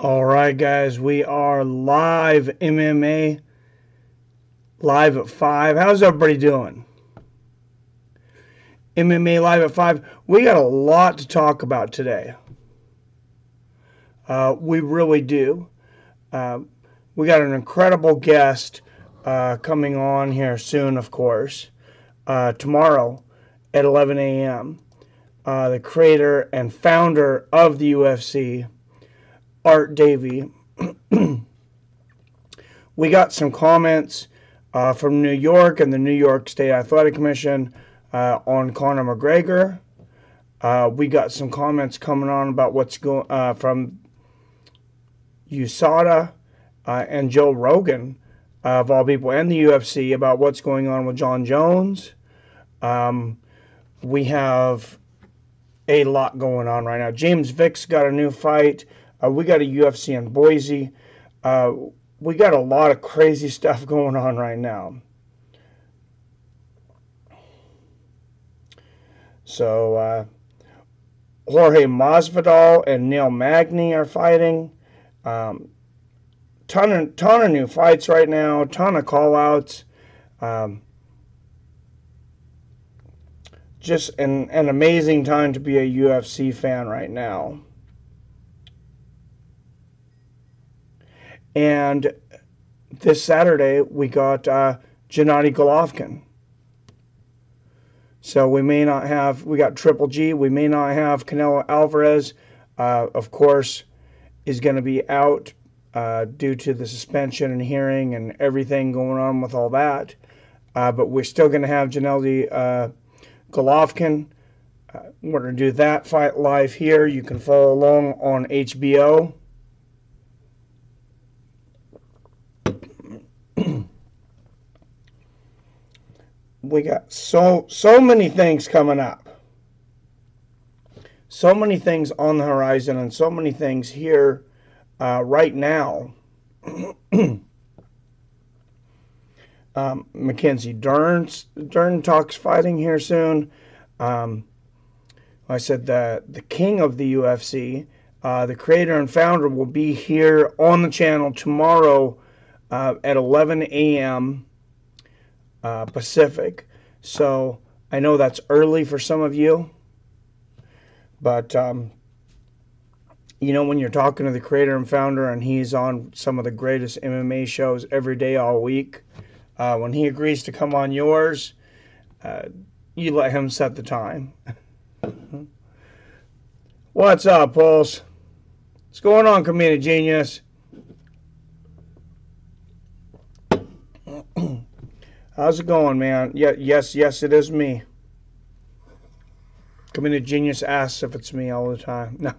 All right, guys, we are live MMA, live at 5. How's everybody doing? MMA live at 5. We got a lot to talk about today. We really do. We got an incredible guest coming on here soon, of course, tomorrow at 11 a.m. The creator and founder of the UFC, Art Davie. We got some comments from New York and the New York State Athletic Commission on Conor McGregor. We got some comments coming on about what's going from USADA and Joe Rogan, of all people, and the UFC about what's going on with John Jones. We have a lot going on right now. James Vick's got a new fight. We got a UFC in Boise. We got a lot of crazy stuff going on right now. So, Jorge Masvidal and Neil Magny are fighting. Ton of new fights right now. Ton of call-outs. Just an amazing time to be a UFC fan right now. And this Saturday, we got Gennady Golovkin. So we got Triple G. We may not have Canelo Alvarez. Of course, is going to be out due to the suspension and hearing and everything going on with all that. But we're still going to have Gennady Golovkin. We're going to do that fight live here. You can follow along on HBO. We got so many things coming up. So many things on the horizon and so many things here right now. Mackenzie Dern talks fighting here soon. I said the king of the UFC, the creator and founder, will be here on the channel tomorrow at 11 a.m. Pacific. So I know that's early for some of you, but you know, when you're talking to the creator and founder and he's on some of the greatest MMA shows every day all week, when he agrees to come on yours, you let him set the time. What's up, Pulse? What's going on, Comedic Genius? How's it going, man? Yes, it is me. Comedic Genius asks if it's me all the time.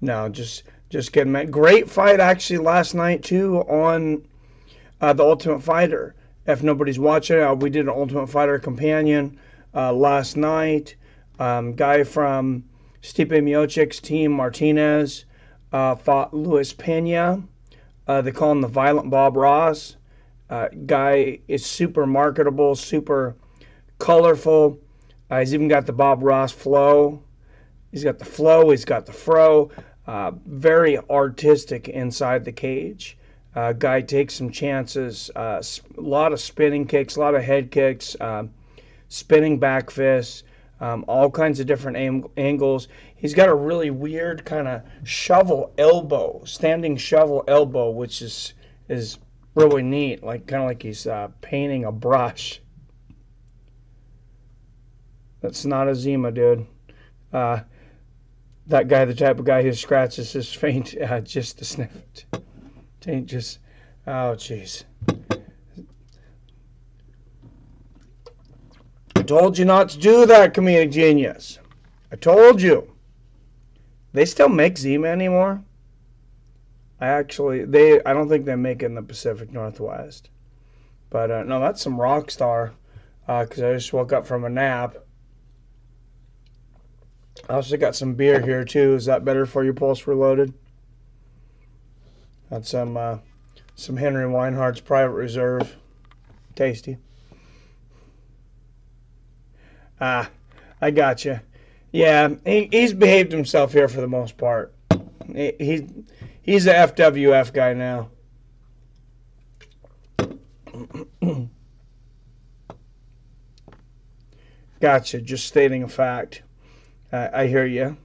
No, just kidding, man. Great fight actually last night too on the Ultimate Fighter. If nobody's watching, we did an Ultimate Fighter companion last night. Guy from Stipe Miocic's team, Martinez, fought Luis Pena. They call him the Violent Bob Ross. Guy is super marketable, super colorful. He's even got the Bob Ross flow. He's got the flow. He's got the fro. Very artistic inside the cage. Guy takes some chances. A lot of spinning kicks, a lot of head kicks, spinning back fists, all kinds of different angles. He's got a really weird kind of shovel elbow, standing shovel elbow, which is really neat, like kind of like he's painting a brush. That's not a Zima, dude. That guy, the type of guy who scratches his face just to sniff it. It ain't just, oh, jeez. I told you not to do that, Comedic Genius. I told you. They still make Zima anymore? I don't think they make it in the Pacific Northwest. But, no, that's some rock star. Because I just woke up from a nap. I also got some beer here, too. Is that better for you, Pulse Reloaded? That's some Henry Weinhardt's Private Reserve. Tasty. I got you. Yeah, he's behaved himself here for the most part. He's a FWF guy now. Gotcha. Just stating a fact. I hear you.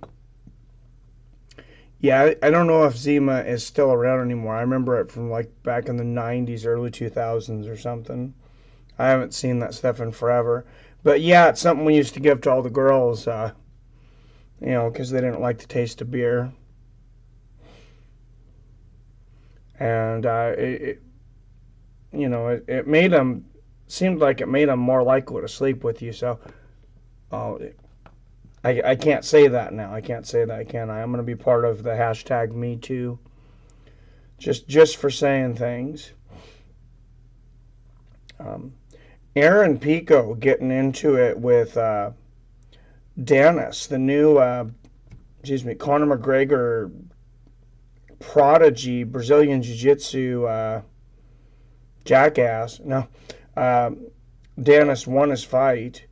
Yeah, I don't know if Zima is still around anymore. I remember it from like back in the 90s, early 2000s or something. I haven't seen that stuff in forever. But yeah, it's something we used to give to all the girls, because they didn't like the taste of beer. And it made them, seemed like it made them more likely to sleep with you. So uh, I can't say that now. I can't say that, can I? I'm going to be part of the hashtag Me Too. Just for saying things. Aaron Pico getting into it with Dennis, the new, Conor McGregor prodigy Brazilian Jiu-Jitsu jackass. No, Dennis won his fight.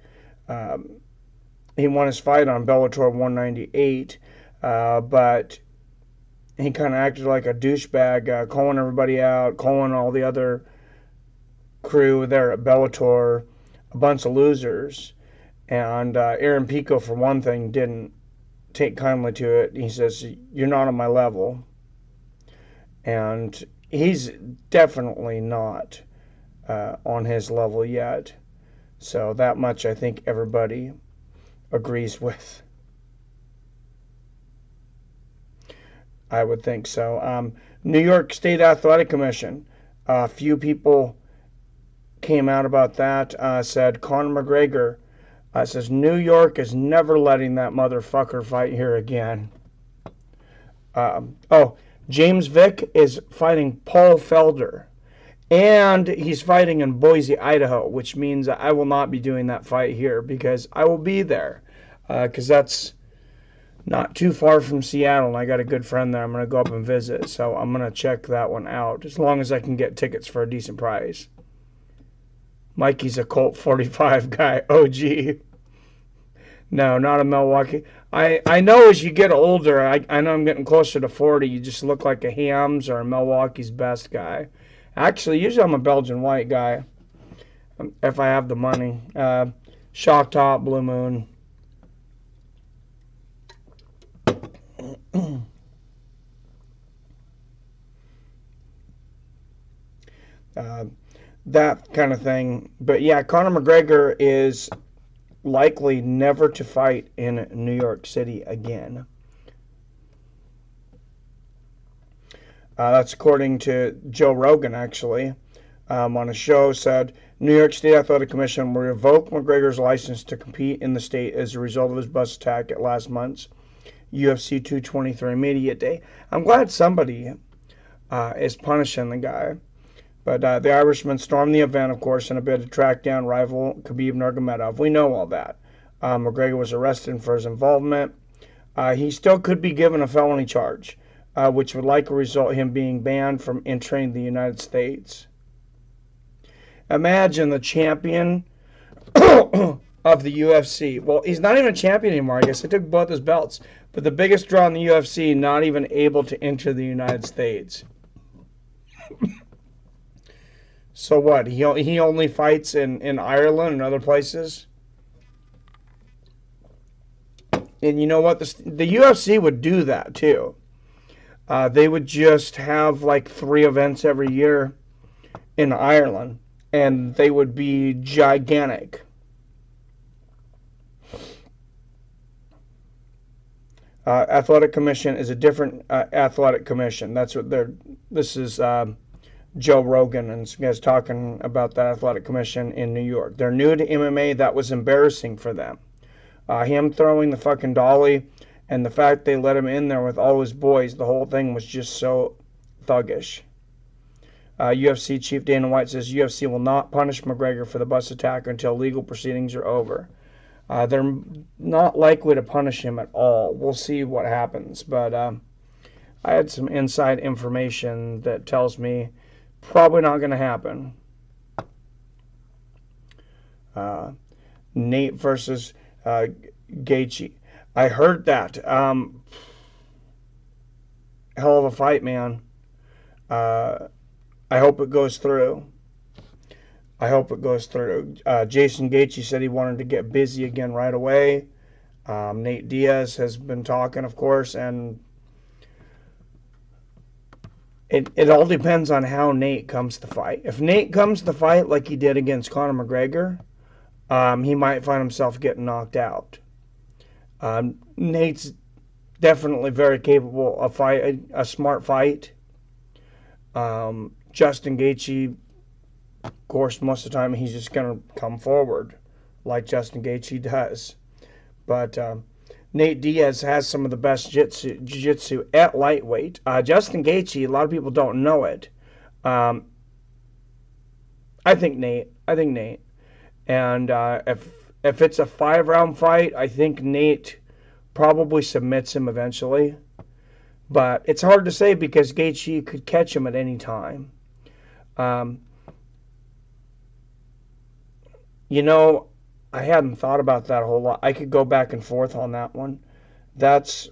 He won his fight on Bellator 198, but he kind of acted like a douchebag, calling everybody out, calling all the other crew there at Bellator a bunch of losers. And Aaron Pico, for one thing, didn't take kindly to it. He says, "You're not on my level." And he's definitely not on his level yet. So that much I think everybody agrees with. I would think so. New York State Athletic Commission. A few people came out about that. Said Conor McGregor says New York is never letting that motherfucker fight here again. James Vick is fighting Paul Felder. And he's fighting in Boise, Idaho, which means I will not be doing that fight here because I will be there. Because that's not too far from Seattle, and I got a good friend there. I'm going to go up and visit, so I'm going to check that one out, as long as I can get tickets for a decent price. Mikey's a Colt 45 guy, OG. No, not a Milwaukee. I know as you get older, I know I'm getting closer to 40, you just look like a Hams or a Milwaukee's Best guy. Actually, usually I'm a Belgian White guy, if I have the money. Shock Top, Blue Moon. That kind of thing. But yeah, Conor McGregor is likely never to fight in New York City again. That's according to Joe Rogan, actually, on a show, said New York State Athletic Commission will revoke McGregor's license to compete in the state as a result of his bus attack at last month's UFC 223 Media Day. I'm glad somebody is punishing the guy. But the Irishman stormed the event, of course, in a bid to track down rival Khabib Nurmagomedov. We know all that. McGregor was arrested for his involvement. He still could be given a felony charge, which would likely result in him being banned from entering the United States. Imagine the champion of the UFC. Well, he's not even a champion anymore. I guess they took both his belts. But the biggest draw in the UFC, not even able to enter the United States. So what? He only fights in Ireland and other places? And you know what? The UFC would do that too. They would just have like 3 events every year in Ireland, and they would be gigantic. Athletic Commission is a different athletic commission. That's what this is Joe Rogan and some guys talking about the Athletic Commission in New York. They're new to MMA. That was embarrassing for them. Him throwing the fucking dolly and the fact they let him in there with all his boys, the whole thing was just so thuggish. UFC Chief Dana White says UFC will not punish McGregor for the bus attack until legal proceedings are over. They're not likely to punish him at all. We'll see what happens. But I had some inside information that tells me probably not going to happen. Nate versus Gaethje. I heard that. Hell of a fight, man. Uh, I hope it goes through. I hope it goes through. Jason Gaethje said he wanted to get busy again right away. Nate Diaz has been talking, of course, and it all depends on how Nate comes to fight. If Nate comes to fight like he did against Conor McGregor, he might find himself getting knocked out. Nate's definitely very capable of a smart fight. Justin Gaethje, of course, most of the time he's just going to come forward like Justin Gaethje does. But Nate Diaz has some of the best jiu-jitsu at lightweight. Justin Gaethje, a lot of people don't know it. I think Nate. And if it's a 5-round fight, I think Nate probably submits him eventually. But it's hard to say because Gaethje could catch him at any time. You know, I hadn't thought about that a whole lot. I could go back and forth on that one. That's...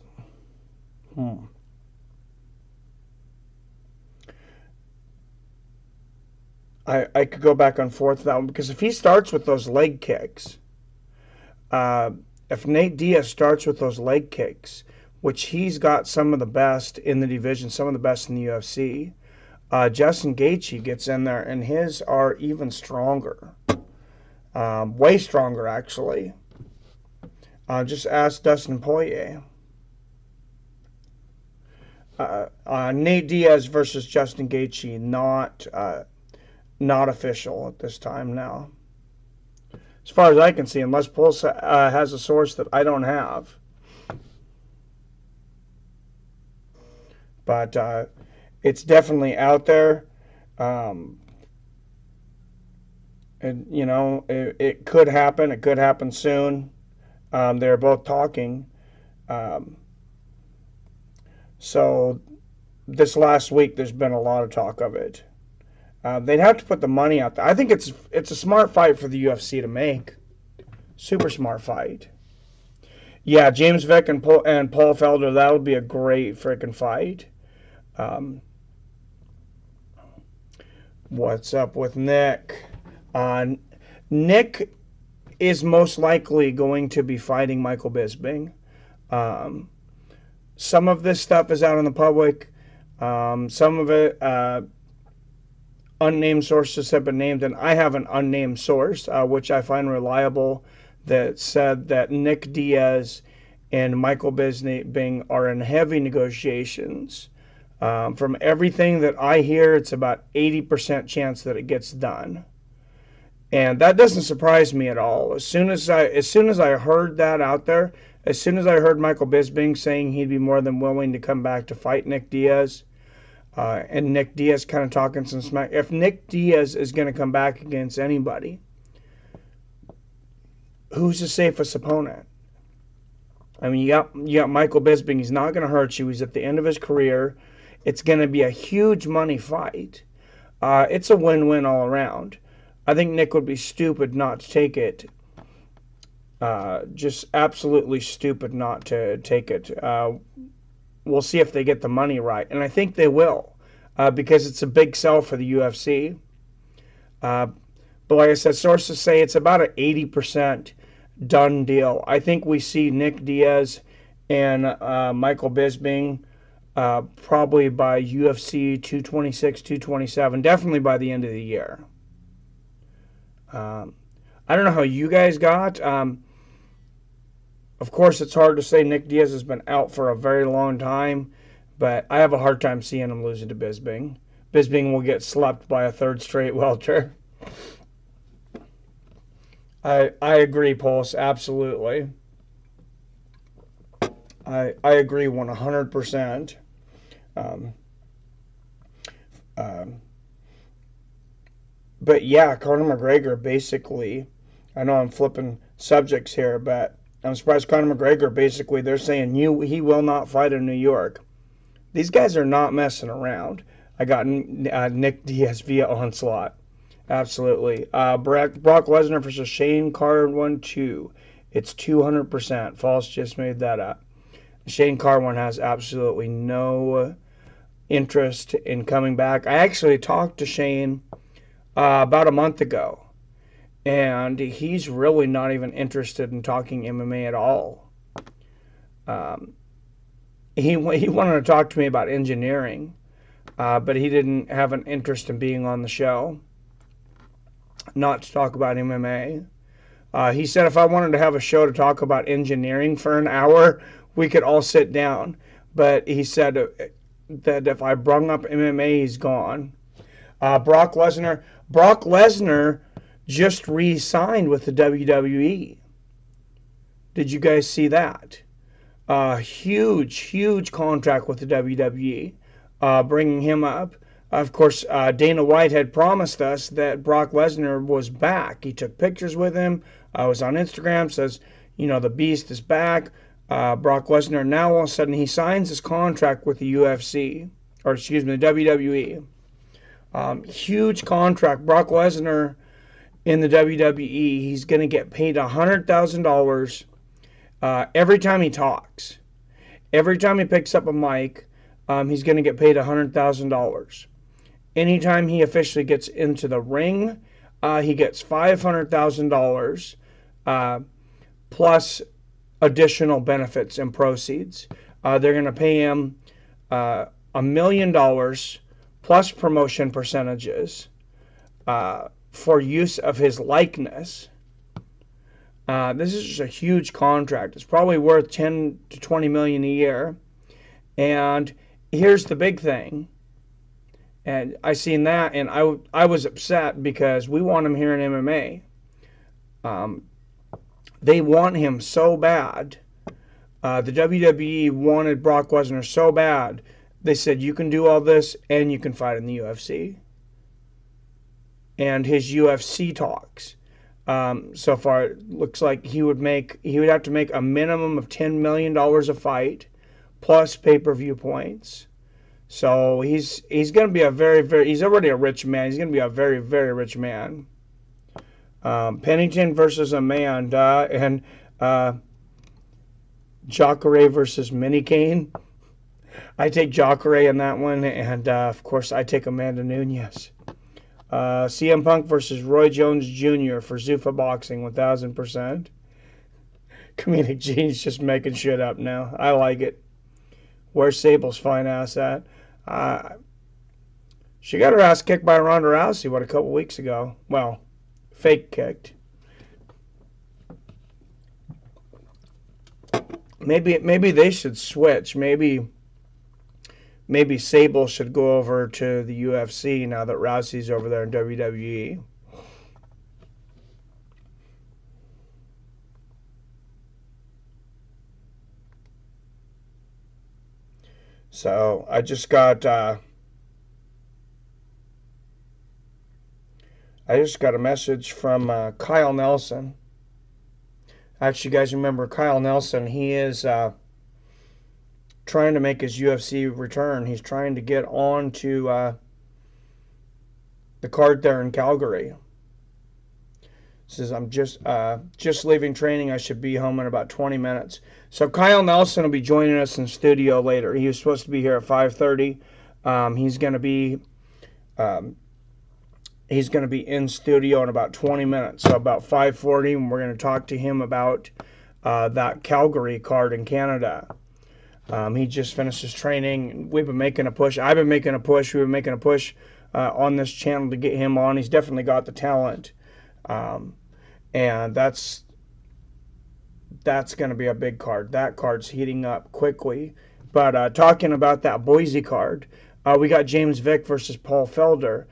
I could go back and forth with that one because if he starts with those leg kicks, if Nate Diaz starts with those leg kicks, which he's got some of the best in the division, some of the best in the UFC, Justin Gaethje gets in there and his are even stronger. Way stronger, actually. Just ask Dustin Poirier. Nate Diaz versus Justin Gaethje, not official at this time now. As far as I can see, unless Pulse has a source that I don't have. But it's definitely out there. And, you know, it could happen. It could happen soon. They're both talking. So this last week, there's been a lot of talk of it. They'd have to put the money out there. I think it's a smart fight for the UFC to make. Super smart fight. Yeah, James Vick and Paul Felder, that would be a great freaking fight. What's up with Nick? Nick is most likely going to be fighting Michael Bisping. Some of this stuff is out in the public. Some of it, unnamed sources have been named, and I have an unnamed source, which I find reliable, that said that Nick Diaz and Michael Bisping are in heavy negotiations. From everything that I hear, it's about 80% chance that it gets done. And that doesn't surprise me at all. As soon as I heard that out there, as soon as I heard Michael Bisping saying he'd be more than willing to come back to fight Nick Diaz, and Nick Diaz kind of talking some smack. If Nick Diaz is going to come back against anybody, who's the safest opponent? I mean, you got Michael Bisping. He's not going to hurt you. He's at the end of his career. It's going to be a huge money fight. It's a win-win all around. I think Nick would be stupid not to take it. Just absolutely stupid not to take it. We'll see if they get the money right. And I think they will, because it's a big sell for the UFC. But like I said, sources say it's about an 80% done deal. I think we see Nick Diaz and Michael Bisping probably by UFC 226, 227, definitely by the end of the year. I don't know how you guys got. Of course, it's hard to say. Nick Diaz has been out for a very long time, but I have a hard time seeing him losing to Bisping. Bisping will get slapped by a third straight welter. I agree, Pulse, absolutely. I agree 100%. But yeah, Conor McGregor basically, I know I'm flipping subjects here, but I'm surprised Conor McGregor basically, they're saying he will not fight in New York. These guys are not messing around. I got Nick Diaz via Onslaught. Absolutely. Brock Lesnar versus Shane Card 1-2 It's 200%. False just made that up. Shane Carwin has absolutely no interest in coming back. I actually talked to Shane about a month ago, and he's really not even interested in talking MMA at all. He wanted to talk to me about engineering, but he didn't have an interest in being on the show, not to talk about MMA. He said if I wanted to have a show to talk about engineering for an hour, we could all sit down. But he said that if I brung up MMA, he's gone. Brock Lesnar just re-signed with the WWE. Did you guys see that? Huge contract with the WWE, bringing him up. Of course, Dana White had promised us that Brock Lesnar was back. He took pictures with him. I was on Instagram, says, the Beast is back. Brock Lesnar, now all of a sudden he signs his contract with the UFC, or excuse me, the WWE. Huge contract. Brock Lesnar in the WWE, he's going to get paid $100,000 every time he talks. Every time he picks up a mic, he's going to get paid $100,000. Anytime he officially gets into the ring, he gets $500,000 plus additional benefits and proceeds. They're going to pay him $1 million plus promotion percentages for use of his likeness. This is just a huge contract. It's probably worth 10 to 20 million a year. And here's the big thing. And I seen that, and I was upset because we want him here in MMA. They want him so bad. The WWE wanted Brock Lesnar so bad. They said, you can do all this, and you can fight in the UFC. And his UFC talks. So far, it looks like he would have to make a minimum of $10 million a fight, plus pay-per-view points. So he's going to be he's already a rich man. He's going to be a very, very rich man. Pennington versus Amanda, and Jacare versus Mini Kane. I take Jacare in that one, and of course I take Amanda Nunes. CM Punk versus Roy Jones Jr. for Zuffa Boxing, 1000%. Comedic Gene's just making shit up now. I like it. Where's Sable's fine ass at? She got her ass kicked by Ronda Rousey, a couple weeks ago. Well, fake kicked. Maybe they should switch. Maybe Sable should go over to the UFC now that Rousey's over there in WWE. So I just got a message from Kyle Nelson. Actually, you guys remember Kyle Nelson? He is trying to make his UFC return. He's trying to get on to the card there in Calgary. Says, I'm just leaving training. I should be home in about 20 minutes. So Kyle Nelson will be joining us in studio later. He was supposed to be here at 5:30. He's going to be in studio in about 20 minutes. So about 5:40, and we're going to talk to him about that Calgary card in Canada. He just finished his training. We've been making a push. I've been making a push. We've been making a push on this channel to get him on. He's definitely got the talent. And that's going to be a big card. That card's heating up quickly. But talking about that Boise card, we got James Vick versus Paul Felder.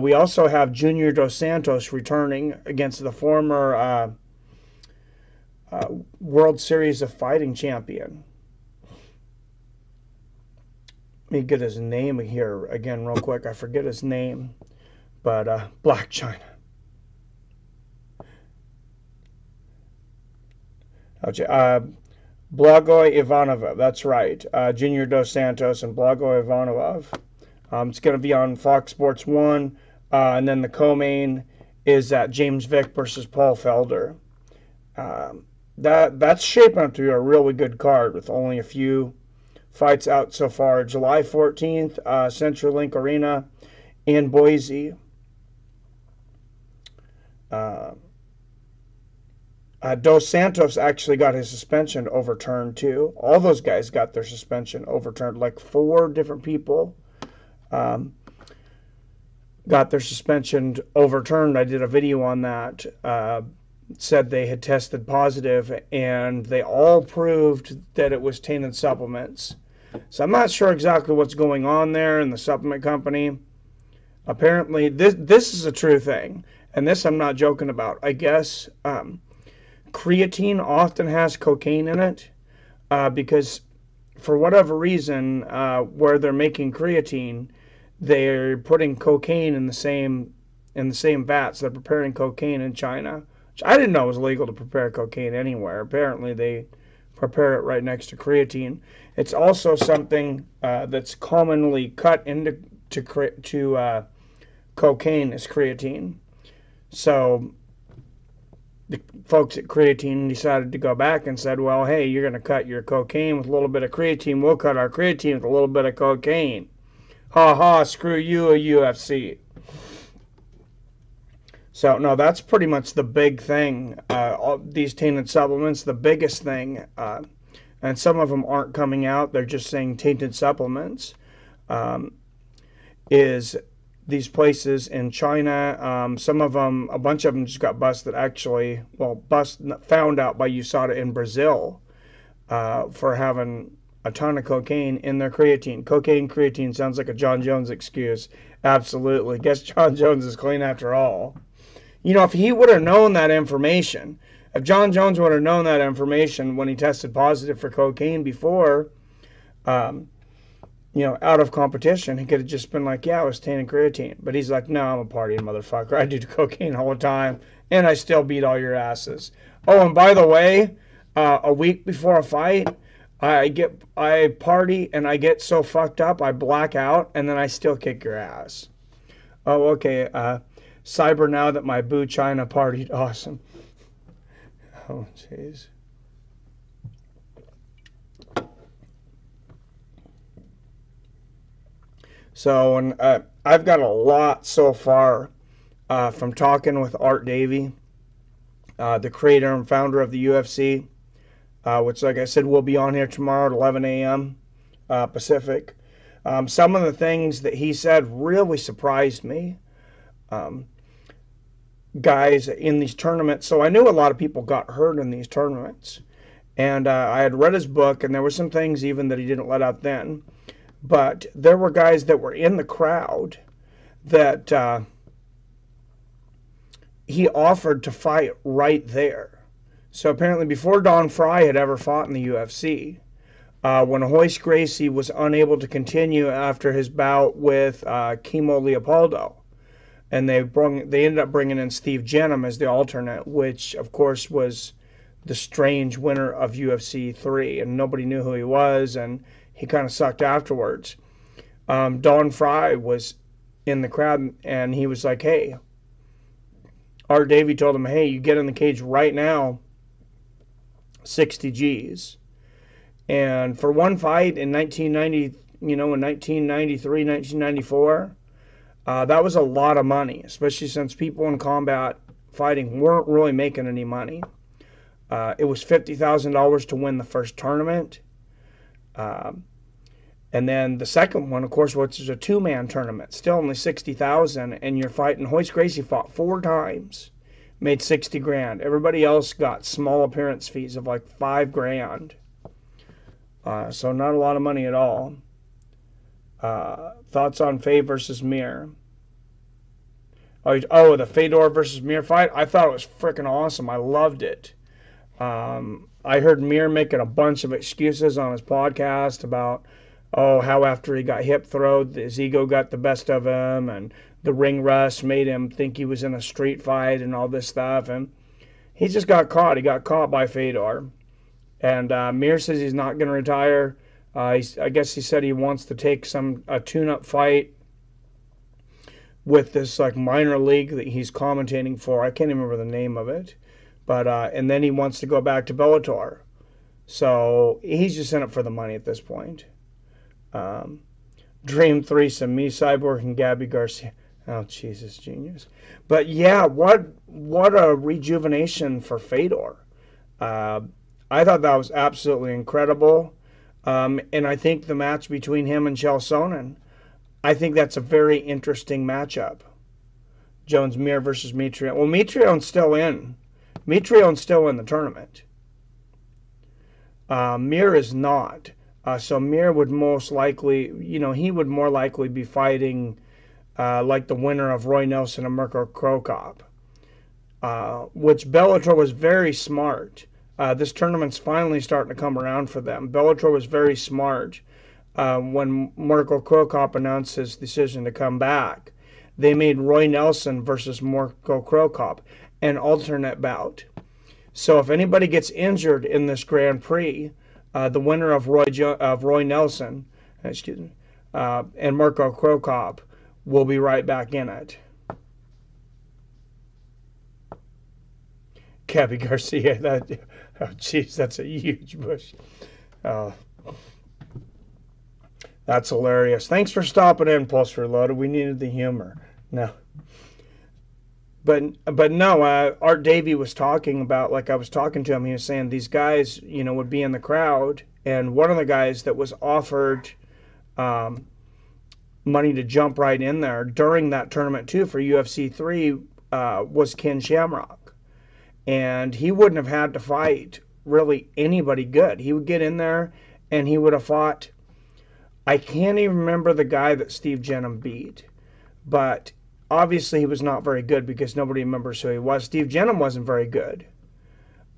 We also have Junior Dos Santos returning against the former World Series of Fighting champion. Let me get his name here again real quick. I forget his name. But Black China. Blagoy Ivanov, that's right. Junior Dos Santos and Blagoy Ivanov. It's going to be on Fox Sports 1. And then the co-main is James Vick versus Paul Felder. that's shaping up to be a really good card with only a few fights out so far. July 14th, CenturyLink Arena in Boise. Dos Santos actually got his suspension overturned too. All those guys got their suspension overturned. Like 4 different people got their suspension overturned. I did a video on that. Said they had tested positive, and they all proved that it was tainted supplements. So I'm not sure exactly what's going on there in the supplement company. Apparently, this is a true thing, and this I'm not joking about. I guess creatine often has cocaine in it because for whatever reason, where they're making creatine, they're putting cocaine in the same vats. They're preparing cocaine in China, which I didn't know was legal to prepare cocaine anywhere. Apparently, they prepare it right next to creatine. It's also something that's commonly cut into cocaine is creatine. So the folks at creatine decided to go back and said, well, hey, you're going to cut your cocaine with a little bit of creatine. We'll cut our creatine with a little bit of cocaine. Ha ha, screw you, a UFC. So, no, that's pretty much the big thing. All these tainted supplements, the biggest thing, and some of them aren't coming out. They're just saying tainted supplements, is these places in China. Some of them, a bunch of them just got busted actually, found out by USADA in Brazil for having a ton of cocaine in their creatine. Cocaine, creatine sounds like a John Jones excuse. Absolutely. Guess John Jones is clean after all. You know, if he would have known that information, if John Jones would have known that information when he tested positive for cocaine before, out of competition, he could have just been like, yeah, I was tainted creatine. But he's like, no, I'm a partying motherfucker. I do cocaine all the time, and I still beat all your asses. Oh, and by the way, a week before a fight, I party and I get so fucked up, I black out, and then I still kick your ass. Oh, okay. Cyber now that my Boo China partied awesome. Oh, jeez. So, and I've got a lot so far from talking with Art Davie, the creator and founder of the UFC, which, like I said, will be on here tomorrow at 11 a.m. Pacific. Some of the things that he said really surprised me. Guys in these tournaments. So I knew a lot of people got hurt in these tournaments. And I had read his book, and there were some things even that he didn't let out then. But there were guys that were in the crowd that he offered to fight right there. So apparently before Don Fry had ever fought in the UFC, when Royce Gracie was unable to continue after his bout with Kimo Leopoldo, and they ended up bringing in Steve Jenham as the alternate, which of course was the strange winner of UFC 3, and nobody knew who he was, and he kind of sucked afterwards. Don Fry was in the crowd, and he was like, hey, Art Davie told him, hey, you get in the cage right now, 60 G's. And for one fight in 1990, in 1993, 1994, that was a lot of money, especially since people in combat fighting weren't really making any money. It was $50,000 to win the first tournament. And then the second one, of course, which is a 2-man tournament, still only $60,000, and you're fighting. Royce Gracie fought 4 times, made $60,000. Everybody else got small appearance fees of like $5,000. So not a lot of money at all. Thoughts on Faye versus Mir? Oh, the Fedor versus Mir fight? I thought it was freaking awesome. I loved it. I heard Mir making a bunch of excuses on his podcast about, how after he got hip throwed, his ego got the best of him, and the ring rust made him think he was in a street fight and all this stuff. And he just got caught. He got caught by Fedor. And Mir says he's not going to retire. I guess he said he wants to take a tune-up fight with this like minor league that he's commentating for. I can't even remember the name of it. But and then he wants to go back to Bellator. So he's just in it for the money at this point. Dream threesome, me, Cyborg, and Gabby Garcia. Oh, Jesus, genius. But yeah, what a rejuvenation for Fedor. I thought that was absolutely incredible. And I think the match between him and Chael Sonnen, I think that's a very interesting matchup. Jones Mir versus Mitrione. Well, Mitrione's still in. Mitrione's still in the tournament. Mir is not. So Mir would most likely, he would more likely be fighting like the winner of Roy Nelson and Mirko Cro Cop, which Bellator was very smart. This tournament's finally starting to come around for them. Bellator was very smart when Mirko Cro Cop announced his decision to come back. They made Roy Nelson versus Mirko Cro Cop an alternate bout. So if anybody gets injured in this Grand Prix, the winner of Roy Nelson, and Mirko Cro Cop will be right back in it. Gabby Garcia, that's a huge bush. That's hilarious. Thanks for stopping in, Pulse Reloaded. We needed the humor. No. But no, Art Davey was talking about, like I was talking to him, he was saying these guys, would be in the crowd, and one of the guys that was offered money to jump right in there during that tournament too for UFC 3 was Ken Shamrock. And he wouldn't have had to fight really anybody good. He would get in there and he would have fought, I can't even remember the guy that Steve Jenham beat, but obviously he was not very good because nobody remembers who he was. Steve Jenham wasn't very good.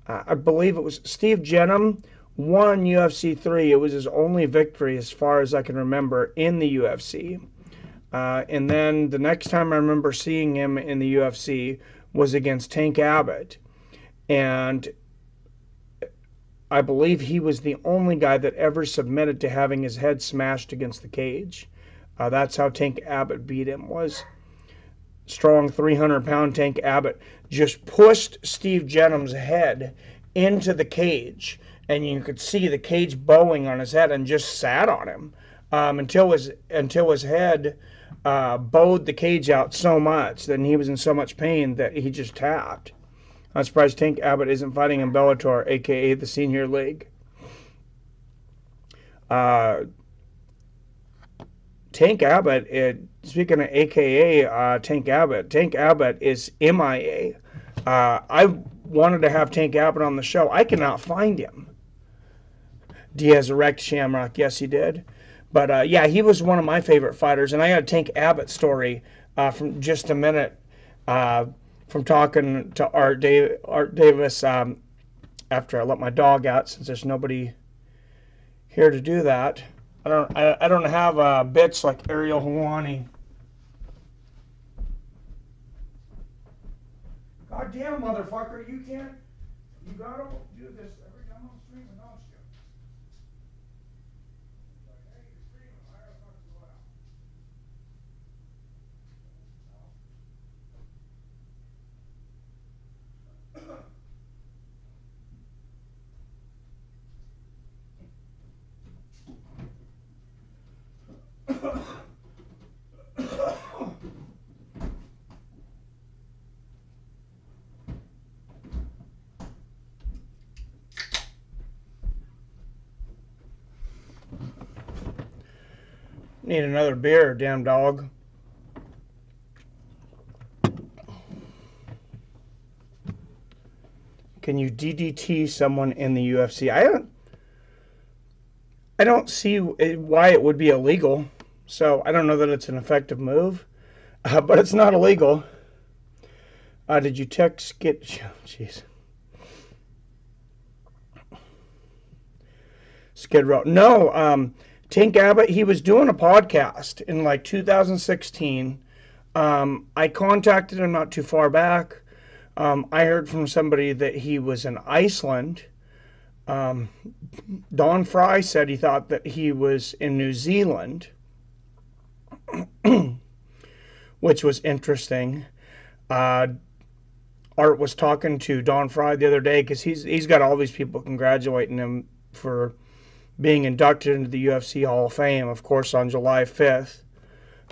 I believe it was Steve Jenham won UFC 3. It was his only victory as far as I can remember in the UFC. And then the next time I remember seeing him in the UFC was against Tank Abbott. And I believe he was the only guy that ever submitted to having his head smashed against the cage. That's how Tank Abbott beat him, was strong 300-pound Tank Abbott just pushed Steve Jenham's head into the cage, and you could see the cage bowing on his head and just sat on him until his head bowed the cage out so much that he was in so much pain that he just tapped. I'm surprised Tank Abbott isn't fighting in Bellator, a.k.a. the Senior League. Tank Abbott, speaking of a.k.a. Tank Abbott is MIA. I wanted to have Tank Abbott on the show. I cannot find him. Diaz wrecked Shamrock. Yes, he did. But, yeah, he was one of my favorite fighters. And I got a Tank Abbott story from just a minute from talking to Art Davis after I let my dog out, since there's nobody here to do that. I don't have bits like Ariel Helwani. God damn, motherfucker, you gotta do this every time I'm streaming, don't you? Like, hey, you're streaming, why are you fucking go out? Need another beer, damn dog. Can you DDT someone in the UFC? I don't see why it would be illegal. So I don't know that it's an effective move, but it's not illegal. Did you text jeez. Skid Row. No, Tank Abbott, he was doing a podcast in like 2016. I contacted him not too far back. I heard from somebody that he was in Iceland. Don Fry said he thought that he was in New Zealand, which was interesting. Art was talking to Don Fry the other day because he's got all these people congratulating him for being inducted into the UFC Hall of Fame, of course, on July 5th.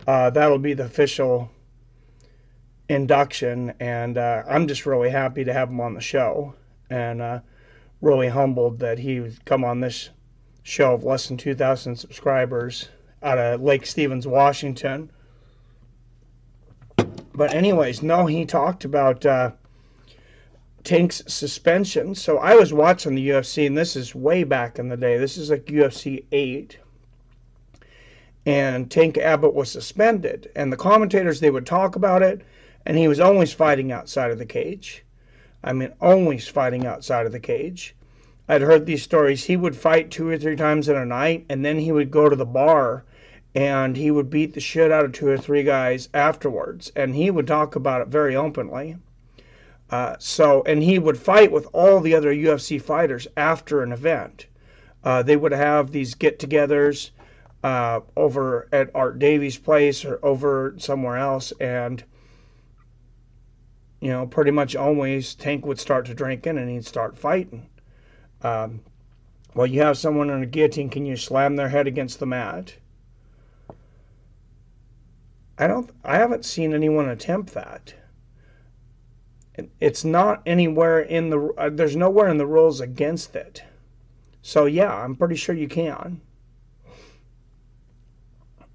That'll be the official induction, and I'm just really happy to have him on the show, and really humbled that he would come on this show of less than 2,000 subscribers out of Lake Stevens, Washington. But anyways, no, he talked about Tank's suspension. So I was watching the UFC, and this is way back in the day. This is like UFC 8. And Tank Abbott was suspended. And the commentators, they would talk about it, and he was always fighting outside of the cage. I mean, always fighting outside of the cage. I'd heard these stories. He would fight 2 or 3 times in a night, and then he would go to the bar, and he would beat the shit out of 2 or 3 guys afterwards. And he would talk about it very openly. And he would fight with all the other UFC fighters after an event. They would have these get-togethers over at Art Davies' place or over somewhere else, and pretty much always Tank would start to drinking and he'd start fighting. Well, you have someone on a guillotine, can you slam their head against the mat? I haven't seen anyone attempt that. It's not anywhere in the there's nowhere in the rules against it. So yeah, I'm pretty sure you can.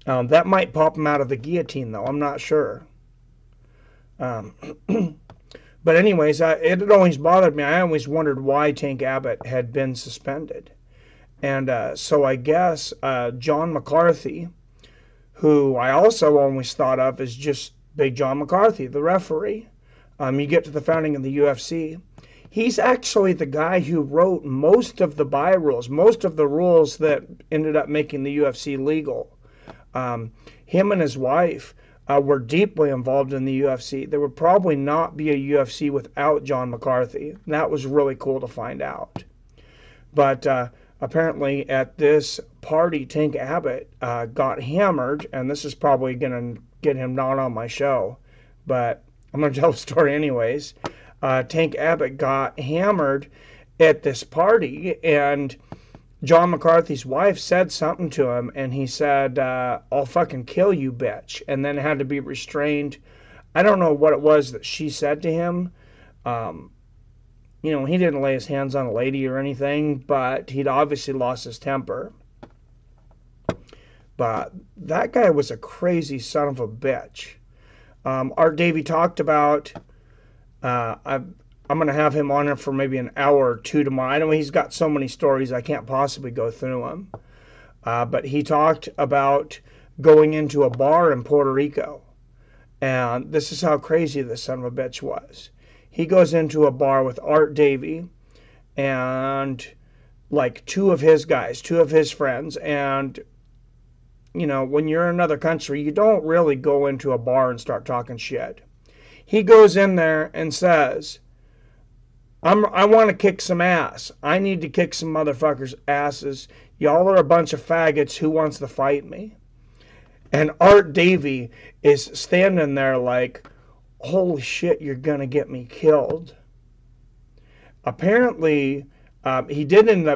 That might pop him out of the guillotine, though. I'm not sure. But anyways, it had always bothered me. I always wondered why Tank Abbott had been suspended. And so I guess John McCarthy, who I also always thought of as just Big John McCarthy, the referee. You get to the founding of the UFC. He's actually the guy who wrote most of the by rules, most of the rules that ended up making the UFC legal. Him and his wife were deeply involved in the UFC. There would probably not be a UFC without John McCarthy. That was really cool to find out. But apparently at this party, Tank Abbott got hammered, and this is probably going to get him not on my show, but I'm going to tell the story anyways. Tank Abbott got hammered at this party, and John McCarthy's wife said something to him, and he said, I'll fucking kill you, bitch, and then had to be restrained. I don't know what it was that she said to him. He didn't lay his hands on a lady or anything, but he'd obviously lost his temper. But that guy was a crazy son of a bitch. Art Davie talked about, I'm going to have him on here for maybe an hour or 2 tomorrow. I know he's got so many stories, I can't possibly go through them. But he talked about going into a bar in Puerto Rico. And this is how crazy this son of a bitch was. He goes into a bar with Art Davie and like 2 of his guys, 2 of his friends, and when you're in another country, you don't really go into a bar and start talking shit. He goes in there and says, I want to kick some ass. I need to kick some motherfuckers' asses. Y'all are a bunch of faggots. Who wants to fight me? And Art Davie is standing there like, holy shit, you're going to get me killed. Apparently, he didn't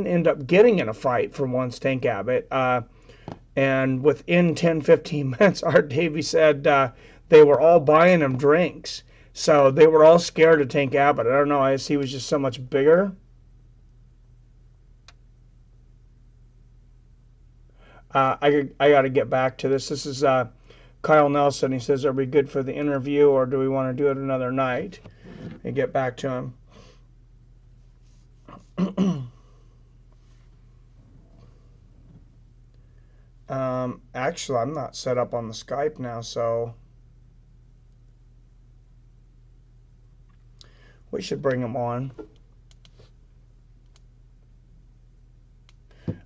end up getting in a fight for once, Tank Abbott. And within 10-15 minutes, Art Davie said they were all buying him drinks. So they were all scared of Tank Abbott. I don't know, I guess he was just so much bigger. I got to get back to this. This is Kyle Nelson. He says, are we good for the interview, or do we want to do it another night? And get back to him. Actually, I'm not set up on the Skype now, so we should bring him on.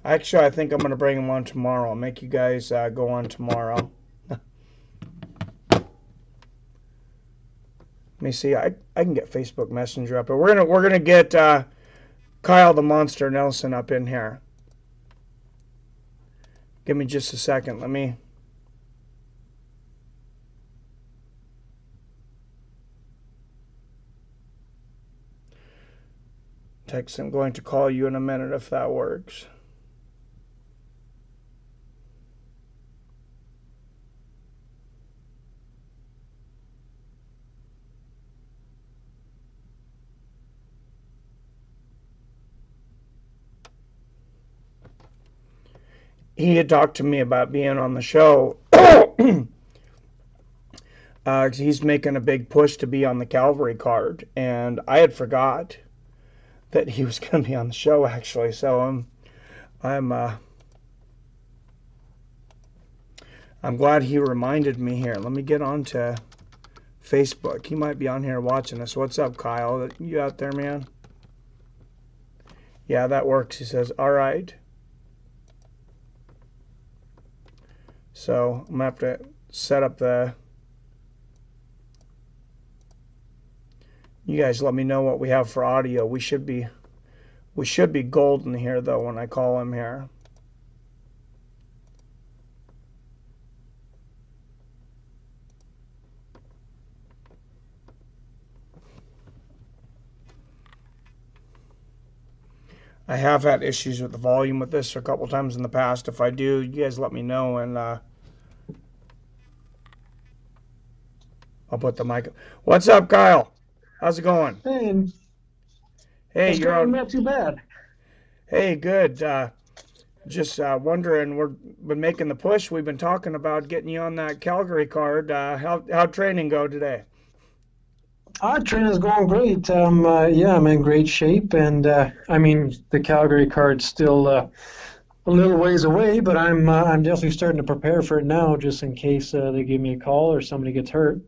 Actually, I think I'm going to bring him on tomorrow. I'll make you guys go on tomorrow. Let me see. I can get Facebook Messenger up, but we're gonna get Kyle the Monster Nelson up in here. Give me just a second. Let me. Text, I'm going to call you in a minute if that works. He had talked to me about being on the show. He's making a big push to be on the Calvary card, and I had forgot that he was going to be on the show actually. So I'm I'm glad he reminded me here. Let me get on to Facebook. He might be on here watching us. What's up, Kyle? You out there, man? Yeah, that works. He says, all right. So I'm gonna have to set up the. You guys let me know what we have for audio. We should be golden here though when I call him here. I have had issues with the volume with this a couple times in the past. If I do, you guys let me know, and I'll put the mic. What's up, Kyle? How's it going? Hey, Hey, it's you're going on. not too bad. Hey, good. Just wondering, we've been making the push. We've been talking about getting you on that Calgary card. How'd training go today? Our training's going great. Yeah, I'm in great shape, and I mean the Calgary card's still a little ways away, but I'm definitely starting to prepare for it now, just in case they give me a call or somebody gets hurt.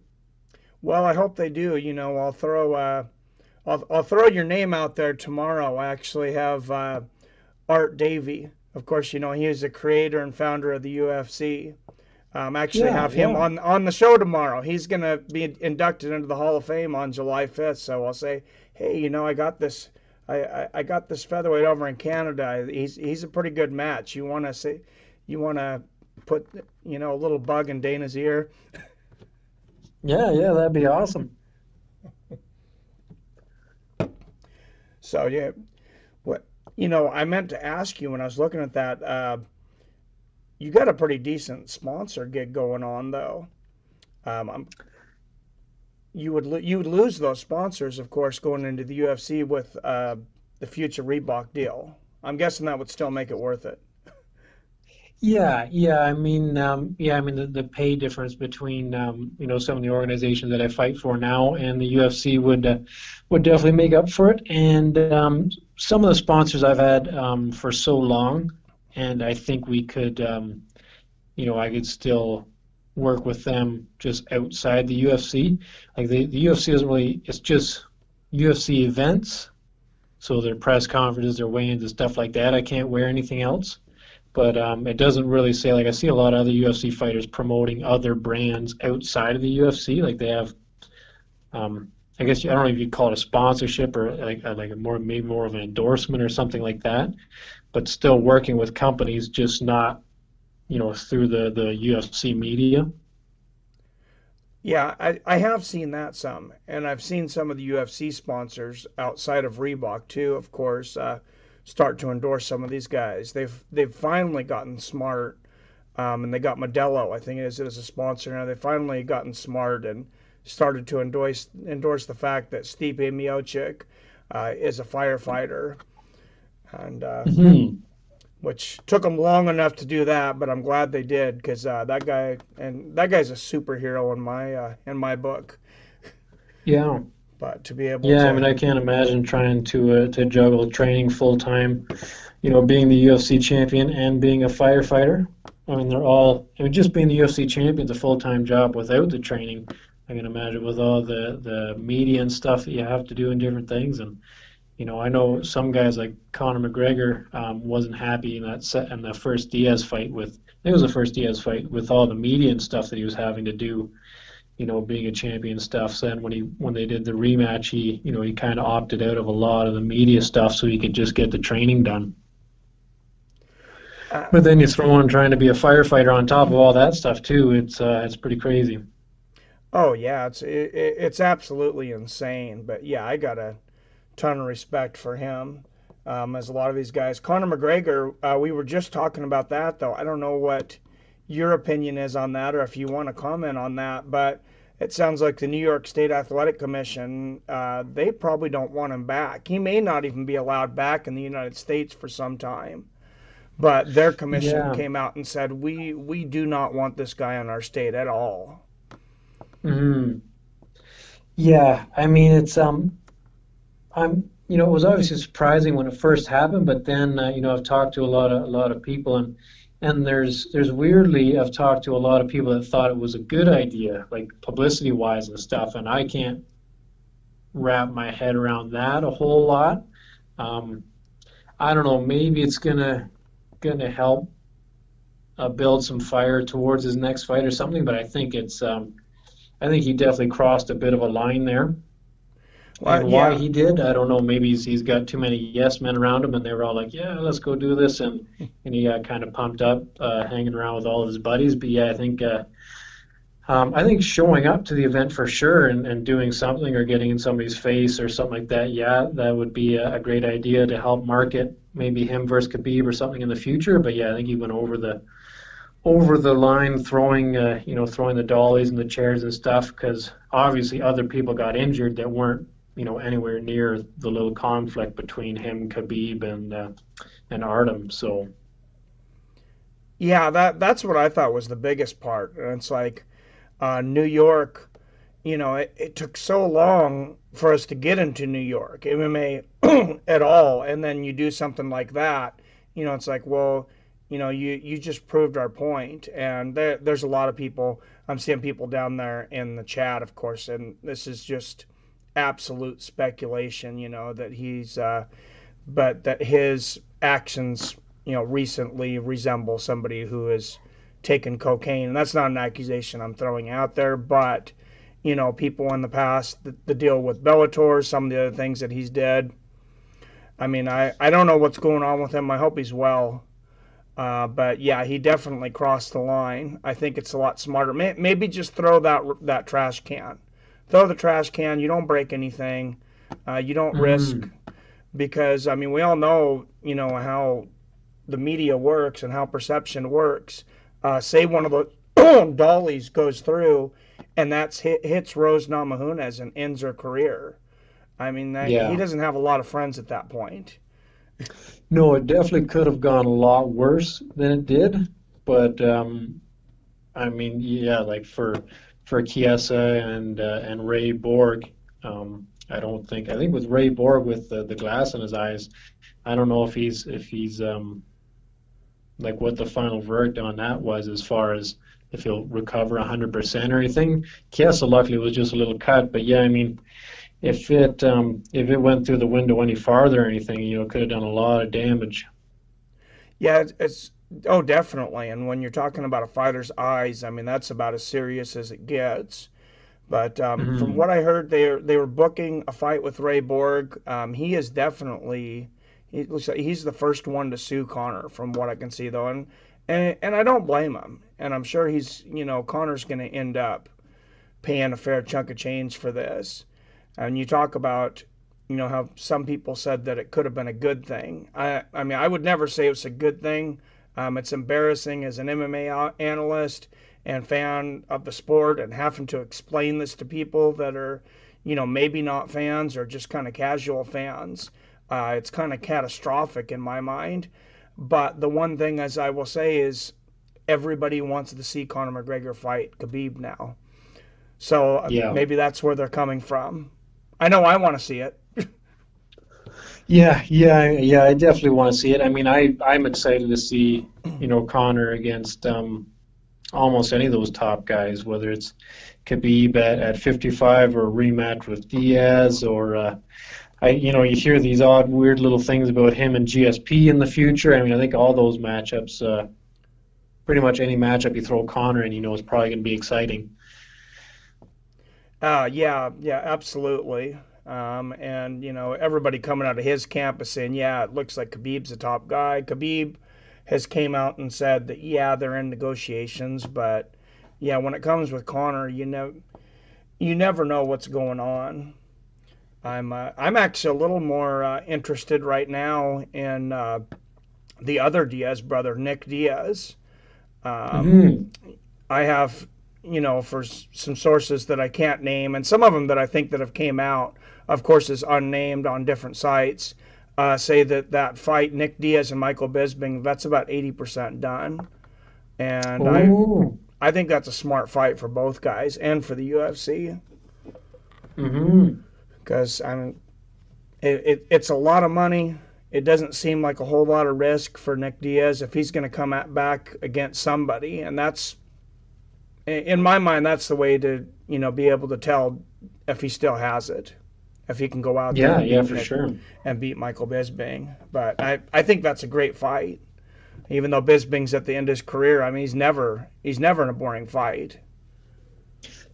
Well, I hope they do. I'll throw your name out there tomorrow. I actually have Art Davie. Of course, he is the creator and founder of the UFC. Actually Yeah, have him yeah, on the show tomorrow. He's going to be inducted into the Hall of Fame on July 5th. So I'll say, hey, I got this. I got this featherweight over in Canada. He's a pretty good match. You want to put a little bug in Dana's ear. yeah. That'd be awesome. So yeah, what I meant to ask you when I was looking at that. You got a pretty decent sponsor gig going on though. I'm you would lose those sponsors, of course, going into the UFC with the future Reebok deal. I'm guessing that would still make it worth it. Yeah. I mean the pay difference between some of the organizations that I fight for now and the UFC would definitely make up for it. And some of the sponsors I've had for so long, and I think we could, I could still work with them just outside the UFC. Like the UFC isn't really, it's just UFC events. So their press conferences, their weigh-ins and stuff like that. I can't wear anything else. But it doesn't really say, like I see a lot of other UFC fighters promoting other brands outside of the UFC. Like they have, I guess I don't know if you'd call it a sponsorship or like a more maybe more of an endorsement or something like that. But still working with companies, just not through the UFC media. Yeah, I have seen that some, and I've seen some of the UFC sponsors outside of Reebok too, of course, start to endorse some of these guys. They've finally gotten smart, and they got Modelo, I think it is, as a sponsor now. They've finally gotten smart and started to endorse the fact that Stipe Miocic is a firefighter, and Hmm. which took them long enough to do that, but I'm glad they did because that guy's a superhero in my book. Yeah. But to be able Yeah, I to, mean, I can't imagine trying to juggle training full time, being the UFC champion and being a firefighter. I mean, I mean, just being the UFC champion is a full time job without the training. I can imagine with all the media and stuff that you have to do and different things. And I know some guys like Conor McGregor wasn't happy in that set in the first Diaz fight with. I think it was the first Diaz fight with all the media and stuff that he was having to do being a champion stuff. So then when they did the rematch, he kind of opted out of a lot of the media stuff so he could just get the training done. uh, But then you throw in trying to be a firefighter on top of all that stuff too. It's pretty crazy. oh yeah, it's absolutely insane. But yeah, I gotta ton of respect for him, as a lot of these guys. Conor McGregor, we were just talking about that, though. I don't know what your opinion is on that, or if you want to comment on that, but it sounds like the New York State Athletic Commission, they probably don't want him back. He may not even be allowed back in the United States for some time. But their commission Yeah. came out and said, we do not want this guy in our state at all. Hmm. Yeah. I mean, it was obviously surprising when it first happened, but then, I've talked to a lot of people, and there's weirdly, I've talked to a lot of people that thought it was a good idea, like publicity wise and stuff, and I can't wrap my head around that a whole lot. Um, I don't know, maybe it's gonna help build some fire towards his next fight or something, but I think he definitely crossed a bit of a line there. Well, And why yeah, he did, I don't know. Maybe he's got too many yes men around him, and they were all like, "Yeah, let's go do this," and he got kind of pumped up, hanging around with all of his buddies. But yeah, I think showing up to the event for sure and doing something or getting in somebody's face or something like that, yeah, that would be a great idea to help market maybe him versus Khabib or something in the future. But yeah, I think he went over the line throwing throwing the dollies and the chairs and stuff because obviously other people got injured that weren't anywhere near the little conflict between him, Khabib, and Artem. So yeah, that's what I thought was the biggest part. And it's like New York, it took so long for us to get into New York MMA at all, and then you do something like that. It's like, well, you just proved our point. And there's a lot of people. I'm seeing people down there in the chat, of course, and this is just absolute speculation. That but that his actions, recently resemble somebody who has taken cocaine. And that's not an accusation I'm throwing out there, but people in the past, the deal with Bellator, some of the other things that he's did. I mean, I don't know what's going on with him. I hope he's well. But yeah, he definitely crossed the line. I think it's a lot smarter. Maybe just throw that trash can. Throw the trash can. You don't break anything. You don't risk, mm, because I mean we all know how the media works and how perception works. Say one of the dollies goes through, and hits Rose Namajunas and ends her career. I mean he yeah, doesn't have a lot of friends at that point. no, it definitely could have gone a lot worse than it did. But I mean, yeah, like for Chiesa and Ray Borg, I think with Ray Borg with the glass in his eyes, I don't know if he's like what the final verdict on that was as far as if he'll recover 100% or anything. Chiesa luckily was just a little cut, but yeah, I mean, if it went through the window any farther or anything, it could have done a lot of damage. Yeah, it's oh definitely. And when you're talking about a fighter's eyes, I mean that's about as serious as it gets. But from Hmm. what I heard, they were booking a fight with Ray Borg. He is definitely, he looks like he's the first one to sue Connor, from what I can see though, and I don't blame him. And I'm sure Connor's going to end up paying a fair chunk of change for this. And you talk about how some people said that it could have been a good thing. I mean I would never say it's a good thing. It's embarrassing as an MMA analyst and fan of the sport, and having to explain this to people that are maybe not fans or just kind of casual fans. It's kind of catastrophic in my mind. But the one thing, as I will say, is everybody wants to see Conor McGregor fight Khabib now. So Yeah. maybe that's where they're coming from. I know I want to see it. Yeah, yeah, yeah. I definitely want to see it. I mean, I'm excited to see, Connor against almost any of those top guys, whether it's Khabib at 55 or a rematch with Diaz, or you hear these odd, weird little things about him and GSP in the future. I mean, I think all those matchups, pretty much any matchup you throw Connor in, is probably going to be exciting. Yeah, yeah, absolutely. And everybody coming out of his camp is saying, yeah, it looks like Khabib's the top guy. Khabib has came out and said that yeah, they're in negotiations, but yeah, when it comes with Connor, you never know what's going on. I'm actually a little more interested right now in the other Diaz brother, Nick Diaz. Um, Hmm. I have, for some sources that I can't name, and some of them that I think that have came out, of course, is unnamed on different sites, say that that fight, Nick Diaz and Michael Bisping, that's about 80% done. And Oh. I think that's a smart fight for both guys and for the UFC Hmm. because it's a lot of money. It doesn't seem like a whole lot of risk for Nick Diaz if he's going to come back against somebody, and that's in my mind that's the way to be able to tell if he still has it, if he can go out there Yeah, and yeah, beat for Nick sure. and beat Michael Bisping. But I think that's a great fight, even though Bisping's at the end of his career. I mean, he's never in a boring fight.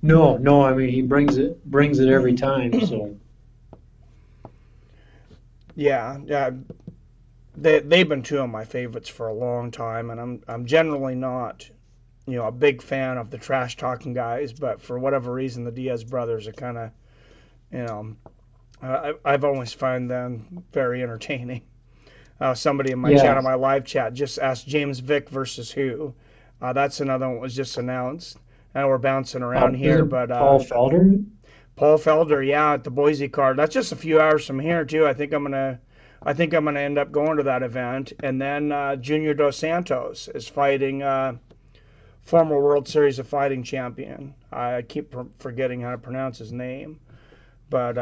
No, no, I mean he brings it every time. So Yeah, yeah. They've been two of my favorites for a long time, and I'm generally not a big fan of the trash talking guys, but for whatever reason, the Diaz brothers are kind of you know I've always found them very entertaining. Somebody in my chat, yeah. on my live chat, just asked James Vick versus who. That's another one that was just announced. I know we're bouncing around Is here, it but Paul Felder? Paul Felder, yeah, at the Boise card. That's just a few hours from here too. I think I'm gonna end up going to that event, and then Junior Dos Santos is fighting former World Series of Fighting champion. I keep forgetting how to pronounce his name, but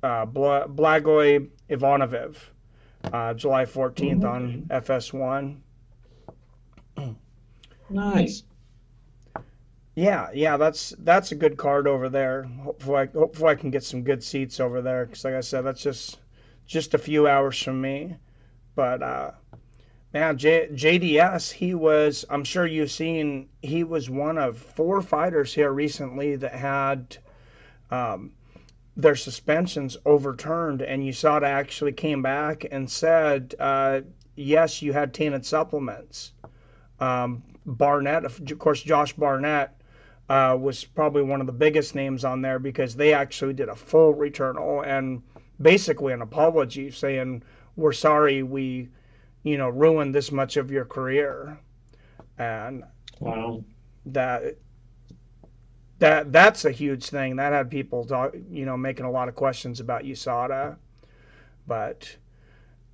Blagoy Ivanovic, July 14th on Okay. FS1. Nice. Yeah, yeah, that's a good card over there. Hopefully I can get some good seats over there because, like I said, that's just a few hours from me. But man, JDS, he was. I'm sure you've seen. He was one of four fighters here recently that had um, their suspensions overturned, and USADA actually came back and said, yes, you had tainted supplements. Barnett, of course, Josh Barnett was probably one of the biggest names on there because they actually did a full returnal and basically an apology saying, we're sorry we, ruined this much of your career. And Wow. that that's a huge thing. That had people making a lot of questions about USADA. But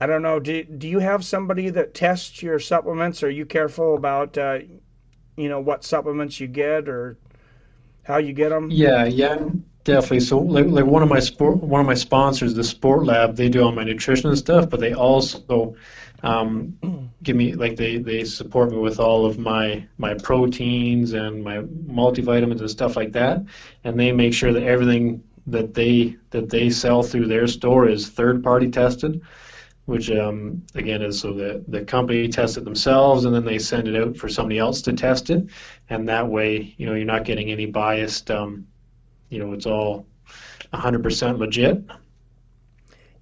I don't know. Do you have somebody that tests your supplements? Are you careful about what supplements you get or how you get them? Yeah, yeah, definitely. So like one of my sponsors, the Sport Lab, they do all my nutrition and stuff, but they also give me like they support me with all of my proteins and my multivitamins and stuff like that, and they make sure that everything that they sell through their store is third party tested, which again is so the company tests it themselves and then they send it out for somebody else to test it, and that way you're not getting any biased. It's all 100% legit.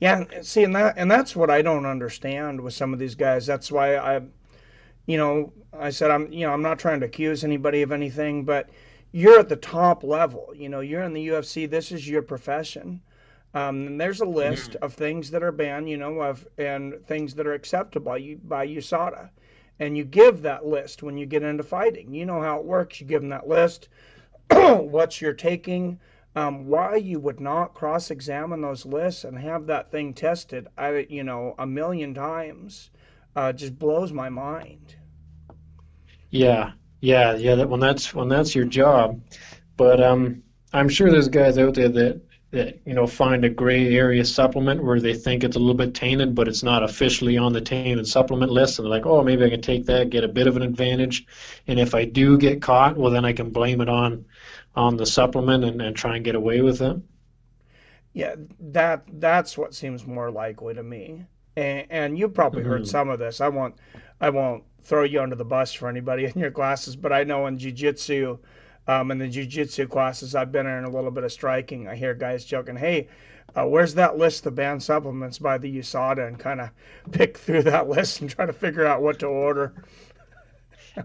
Yeah, see, and that's what I don't understand with some of these guys. That's why I said I'm not trying to accuse anybody of anything, but you're at the top level. You're in the UFC. This is your profession. And there's a list Mhm. of things that are banned, and things that are acceptable by USADA. And you give that list when you get into fighting. You know how it works. You give them that list, what you're taking, why you would not cross-examine those lists and have that thing tested, a million times, just blows my mind. Yeah, yeah. That when that's your job. But I'm sure there's guys out there that find a gray area supplement where they think it's a little bit tainted, but it's not officially on the tainted supplement list, and they're like, oh, maybe I can take that, get a bit of an advantage, and if I do get caught, well, then I can blame it on the supplement and try and get away with it. Yeah, that's what seems more likely to me. And you've probably heard Hmm. some of this. I won't throw you under the bus for anybody in your classes, but I know in jiu-jitsu, in the jiu-jitsu classes I've been in a little bit of striking, I hear guys joking, "Hey, where's that list of banned supplements by the USADA?" and kind of pick through that list and try to figure out what to order.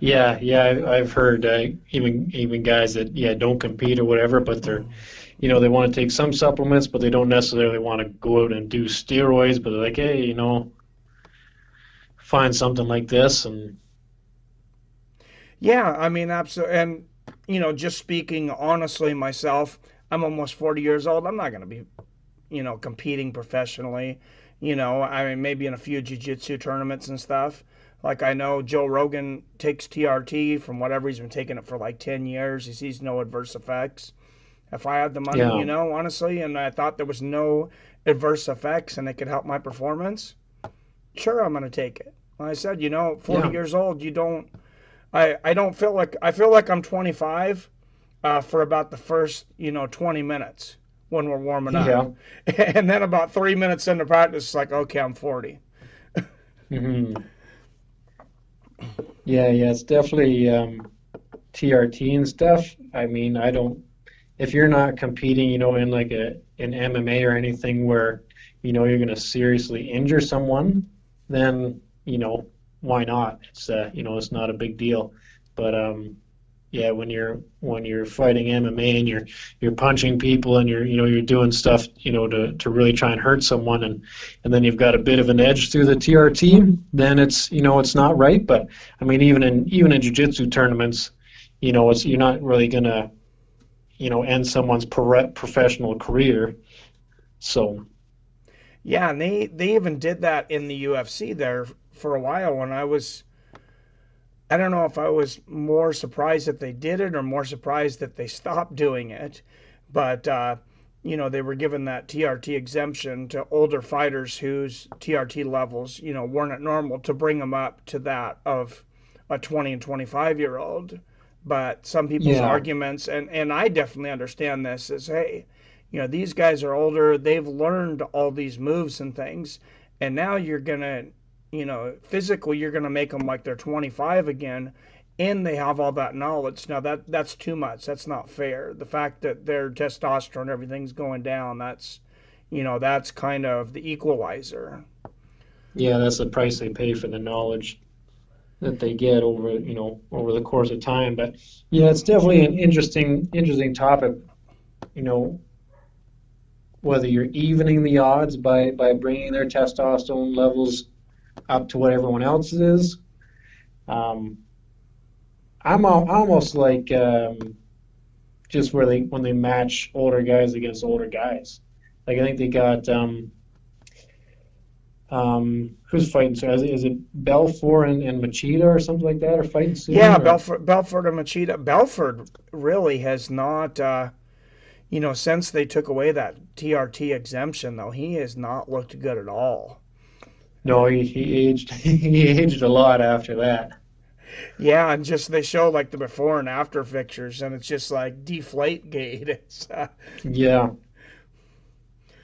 Yeah, yeah, I've heard even guys that don't compete or whatever, but they're they want to take some supplements, but they don't necessarily want to go out and do steroids. But they're like, hey, find something like this, and Yeah, I mean, absolutely. And, just speaking honestly myself, I'm almost 40 years old. I'm not going to be, competing professionally. I mean, maybe in a few jiu-jitsu tournaments and stuff. Like I know Joe Rogan takes TRT from whatever he's been taking it for like 10 years. He sees no adverse effects. If I had the money, yeah, honestly, and I thought there was no adverse effects and it could help my performance, sure, I'm going to take it. Like I said, 40 yeah, years old, you don't I don't feel like I feel like I'm 25 for about the first 20 minutes when we're warming up, yeah. and then about 3 minutes into practice, it's like okay, I'm 40. Hmm. Yeah. It's definitely TRT and stuff. I mean, I don't. If you're not competing, in like an MMA or anything where, you're going to seriously injure someone, then, why not? It's not a big deal. But yeah, when you're fighting MMA and you're punching people and you're doing stuff, to really try and hurt someone and then you've got a bit of an edge through the TRT, then it's not right. But I mean, even in jiu-jitsu tournaments, it's you're not really gonna end someone's professional career. So, Yeah, and they even did that in the UFC there for a while when I don't know if I was more surprised that they did it or more surprised that they stopped doing it, but they were given that TRT exemption to older fighters whose TRT levels, weren't at normal to bring them up to that of a 20 and 25-year-old. But some people's yeah, arguments, and I definitely understand this, is hey, these guys are older, they've learned all these moves and things, and now you're gonna, physically you're gonna make them like they're 25 again, and they have all that knowledge. Now that's too much. That's not fair. The fact that their testosterone, everything's going down, that's kind of the equalizer. yeah, that's the price they pay for the knowledge that they get over the course of time. But yeah, it's definitely an interesting topic. You know, whether you're evening the odds by bringing their testosterone levels up to what everyone else is. Um, almost like just where they when they match older guys against older guys. Like I think they got who's fighting soon? Is it Belfort and Machida or something like that are fighting soon? Yeah, Or Belford and Machida. Belford really has not, since they took away that TRT exemption, though, he has not looked good at all. no, he aged he aged a lot after that. Yeah, and just they show like the before and after pictures, and it's just like deflate gate. Yeah,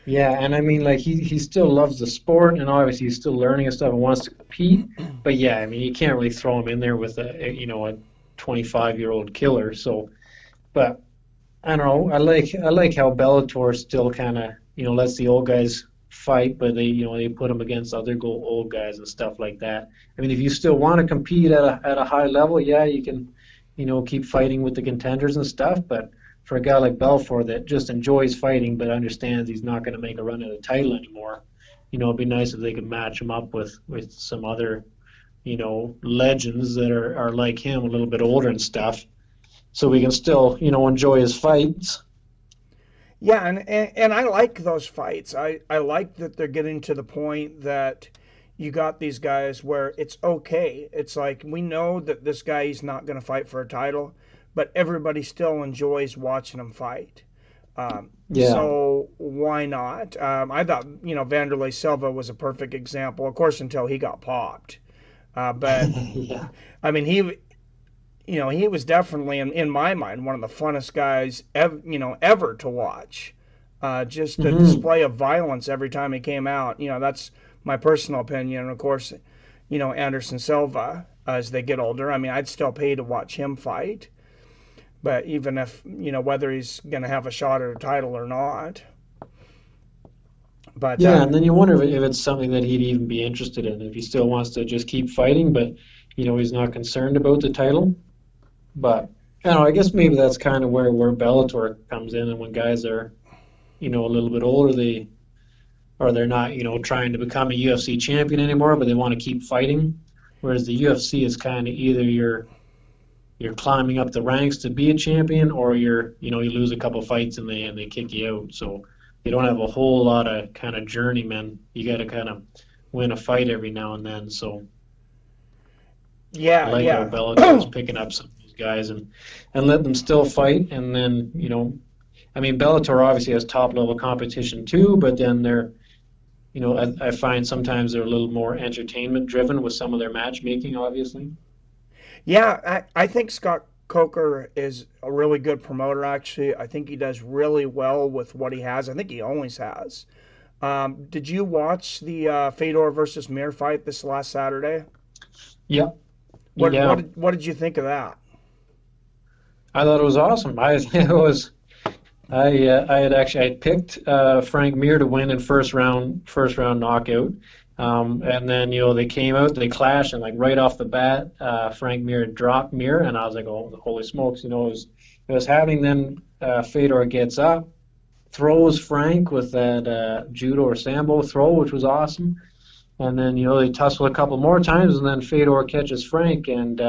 yeah, and I mean like he still loves the sport and obviously he's still learning and stuff and wants to compete. But yeah, I mean you can't really throw him in there with a 25-year-old killer. So, but I don't know. I like how Bellator still kind of lets the old guys fight, but they put them against other old guys and stuff like that. I mean, if you still want to compete at a high level, yeah, you can keep fighting with the contenders and stuff. But for a guy like Belfort that just enjoys fighting but understands he's not going to make a run at a title anymore, it'd be nice if they could match him up with some other legends that are like him, a little bit older and stuff so we can still, enjoy his fights. Yeah, and I like those fights. I like that they're getting to the point that you got these guys where it's okay. It's like we know that this guy is not going to fight for a title, but everybody still enjoys watching him fight. Yeah. So why not? I thought Vanderlei Silva was a perfect example, of course, until he got popped. But Yeah. I mean, he was definitely in my mind one of the funnest guys ever to watch. Just the Hmm. display of violence every time he came out. That's my personal opinion. And of course, Anderson Silva as they get older. I mean, I'd still pay to watch him fight. But even if whether he's going to have a shot at a title or not. But Yeah, and then you wonder if it's something that he'd even be interested in, if he still wants to just keep fighting, but he's not concerned about the title. But I don't know, I guess maybe that's kind of where Bellator comes in, and when guys are, a little bit older, they're not, trying to become a UFC champion anymore, but they want to keep fighting. Whereas the UFC is kind of either you're climbing up the ranks to be a champion, or you lose a couple fights and they kick you out. So you don't have a whole lot of kind of journeymen. You got to kind of win a fight every now and then. So I Yeah, like how yeah. Bellator is picking up some of these guys and let them still fight. And then I mean Bellator obviously has top level competition too, but then I find sometimes they're a little more entertainment driven with some of their matchmaking, obviously. Yeah, I think Scott Coker is a really good promoter, actually. I think he does really well with what he has. I think he always has. Did you watch the Fedor versus Mir fight this last Saturday? Yeah, What yeah. what did you think of that? I thought it was awesome. I had actually I picked Frank Mir to win in first round knockout, and then they came out, they clashed, and like right off the bat, Frank Mir had dropped Mir, and I was like, oh holy smokes, it was happening. Then Fedor gets up, throws Frank with that judo or sambo throw, which was awesome, and then they tussle a couple more times, and then Fedor catches Frank, and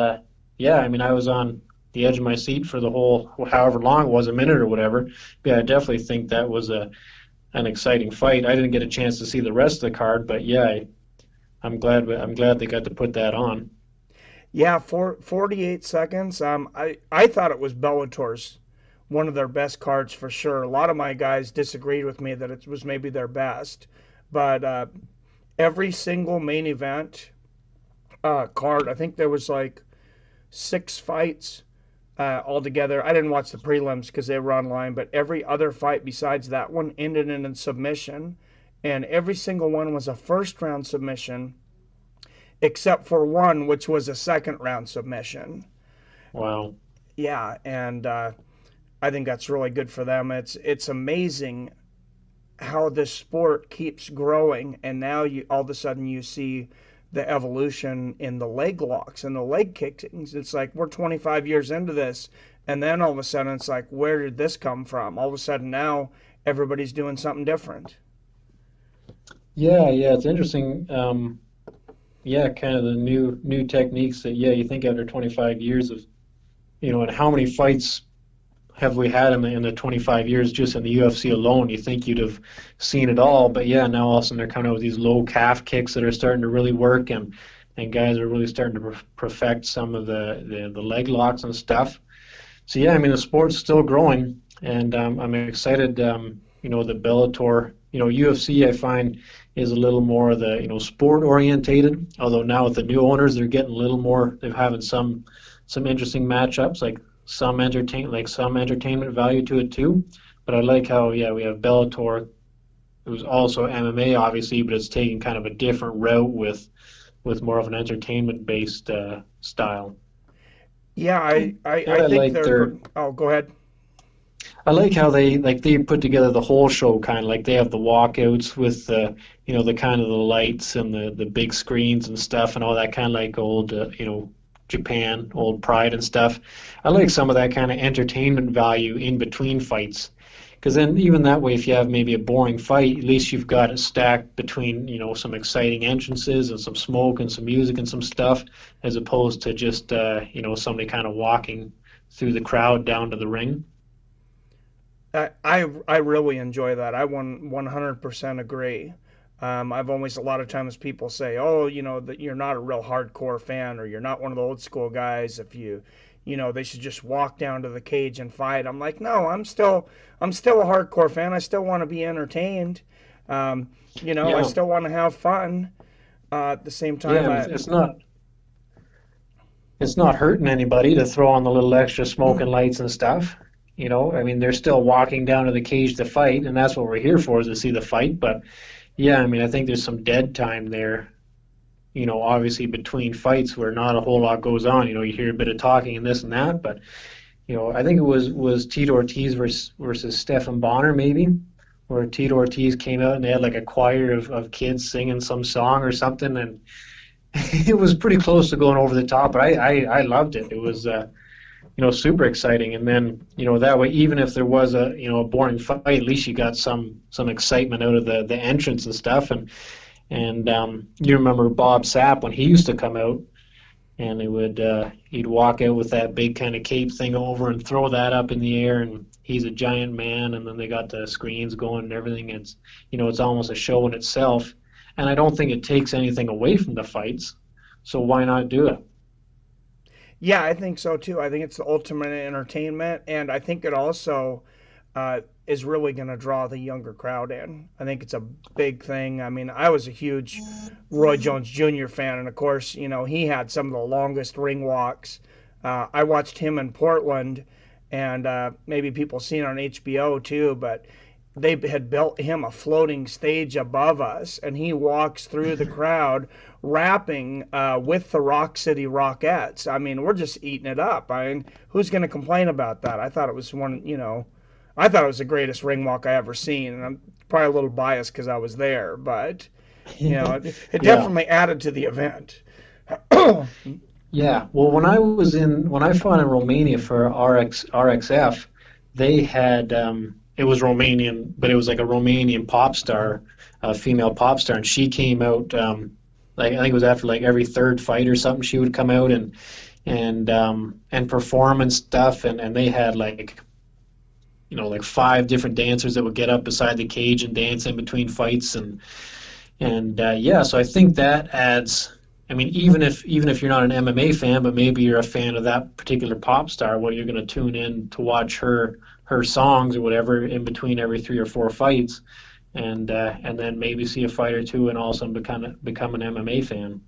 yeah, I mean I was on the edge of my seat for the whole however long it was, a minute or whatever. But yeah, I definitely think that was an exciting fight. I didn't get a chance to see the rest of the card, but yeah, I'm glad they got to put that on. Yeah, for 48 seconds. I thought it was Bellator's one of their best cards for sure. A lot of my guys disagreed with me that it was maybe their best, but every single main event card, I think there was like 6 fights altogether. I didn't watch the prelims because they were online, but every other fight besides that one ended in a submission, and every single one was a first round submission, except for one, which was a second round submission. Wow. Yeah, and I think that's really good for them. It's amazing how this sport keeps growing, and now you all of a sudden you see the evolution in the leg locks and the leg kickings. It's like we're 25 years into this, and then all of a sudden it's like, where did this come from? All of a sudden now everybody's doing something different. Yeah, yeah, it's interesting. Yeah, kind of the new techniques that you think after 25 years of and how many fights have we had in the 25 years just in the UFC alone? You think you'd have seen it all, but yeah, now all of a sudden they're coming out with these low calf kicks that are starting to really work, and guys are really starting to perfect some of the leg locks and stuff. So yeah, I mean the sport's still growing, and I'm excited. The Bellator, UFC, I find is a little more the sport orientated. Although now with the new owners, they're getting a little more. They're having some interesting matchups, like some entertainment value to it too. But I like how we have Bellator, who's also MMA obviously, but it's taking kind of a different route with more of an entertainment based style. Yeah, I And I think like they're. Oh, go ahead. I like how they put together the whole show kind of like they have the walkouts with the the kind of the lights and the big screens and stuff and all that kind of like old Japan, old Pride and stuff. I like some of that kind of entertainment value in between fights. Because then, even that way, if you have maybe a boring fight, at least you've got it stacked between, some exciting entrances and some smoke and some music and some stuff, as opposed to just, somebody kind of walking through the crowd down to the ring. I really enjoy that. I 100% agree. I've always a lot of times people say, "Oh, that you're not a real hardcore fan, or you're not one of the old school guys. If they should just walk down to the cage and fight." I'm like, no, I'm still a hardcore fan. I still want to be entertained. I Yeah, still want to have fun. At the same time, yeah, it's not hurting anybody to throw on the little extra smoke and lights and stuff. I mean, they're still walking down to the cage to fight, and that's what we're here for, is to see the fight. But yeah, I mean, I think there's some dead time there, obviously between fights where not a whole lot goes on. You hear a bit of talking and this and that, but I think it was Tito Ortiz versus Stephan Bonner maybe, where Tito Ortiz came out and they had like a choir of kids singing some song or something, and it was pretty close to going over the top, but I loved it. It was super exciting. And then, that way, even if there was a boring fight, at least you got some excitement out of the entrance and stuff. And you remember Bob Sapp when he used to come out, and he'd walk out with that big kind of cape thing over and throw that up in the air, and he's a giant man, and then they got the screens going and everything. It's almost a show in itself, and I don't think it takes anything away from the fights. So why not do it? Yeah, I think so too. I think it's the ultimate entertainment, and I think it also is really going to draw the younger crowd in. I think it's a big thing. I mean, I was a huge Roy Jones Jr. fan, and of course, he had some of the longest ring walks. I watched him in Portland, and maybe people seen it on HBO too, but they had built him a floating stage above us, and he walks through the crowd rapping with the Rock City Rockettes. I mean, we're just eating it up. I mean, who's going to complain about that? I thought it was I thought it was the greatest ring walk I ever seen, and I'm probably a little biased because I was there, but it Yeah. definitely added to the event. Yeah. Well, when I fought in Romania for RXF, they had it was Romanian, but it was like a Romanian pop star, a female pop star, and she came out like I think it was after like every third fight or something. She would come out and perform and stuff, and they had like five different dancers that would get up beside the cage and dance in between fights, and yeah, so I think that adds. I mean, even if you're not an MMA fan, but maybe you're a fan of that particular pop star, well, you're going to tune in to watch her songs or whatever in between every three or four fights, and then maybe see a fight or two, and all of a sudden become an MMA fan.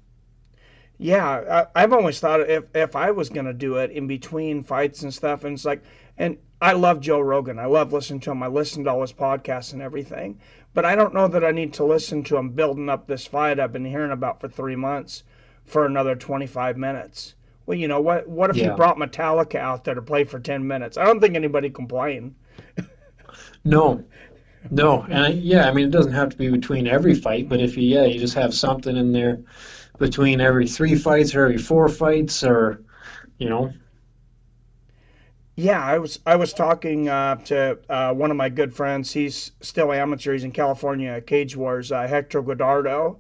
Yeah, I've always thought if I was gonna do it in between fights and stuff, and it's like, and I love Joe Rogan. I love listening to him. I listen to all his podcasts and everything, but I don't know that I need to listen to him building up this fight I've been hearing about for 3 months for another 25 minutes. Well, what if you Yeah. brought Metallica out there to play for 10 minutes? I don't think anybody complain. No, no, and yeah, I mean, it doesn't have to be between every fight, but if you just have something in there between every three fights or every four fights, or you know, Yeah, I was talking to one of my good friends. He's still amateur. He's in California, at Cage Wars, Hector Guadardo,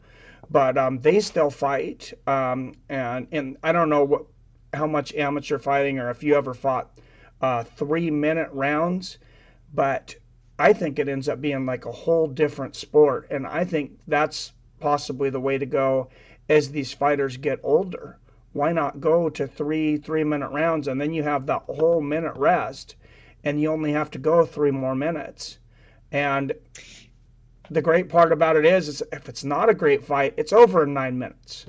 but they still fight. And I don't know how much amateur fighting or if you ever fought 3 minute rounds, but I think it ends up being like a whole different sport. And I think that's possibly the way to go as these fighters get older. Why not go to 3 3 minute rounds, and then you have that whole minute rest, and you only have to go 3 more minutes. And the great part about it is if it's not a great fight, it's over in 9 minutes.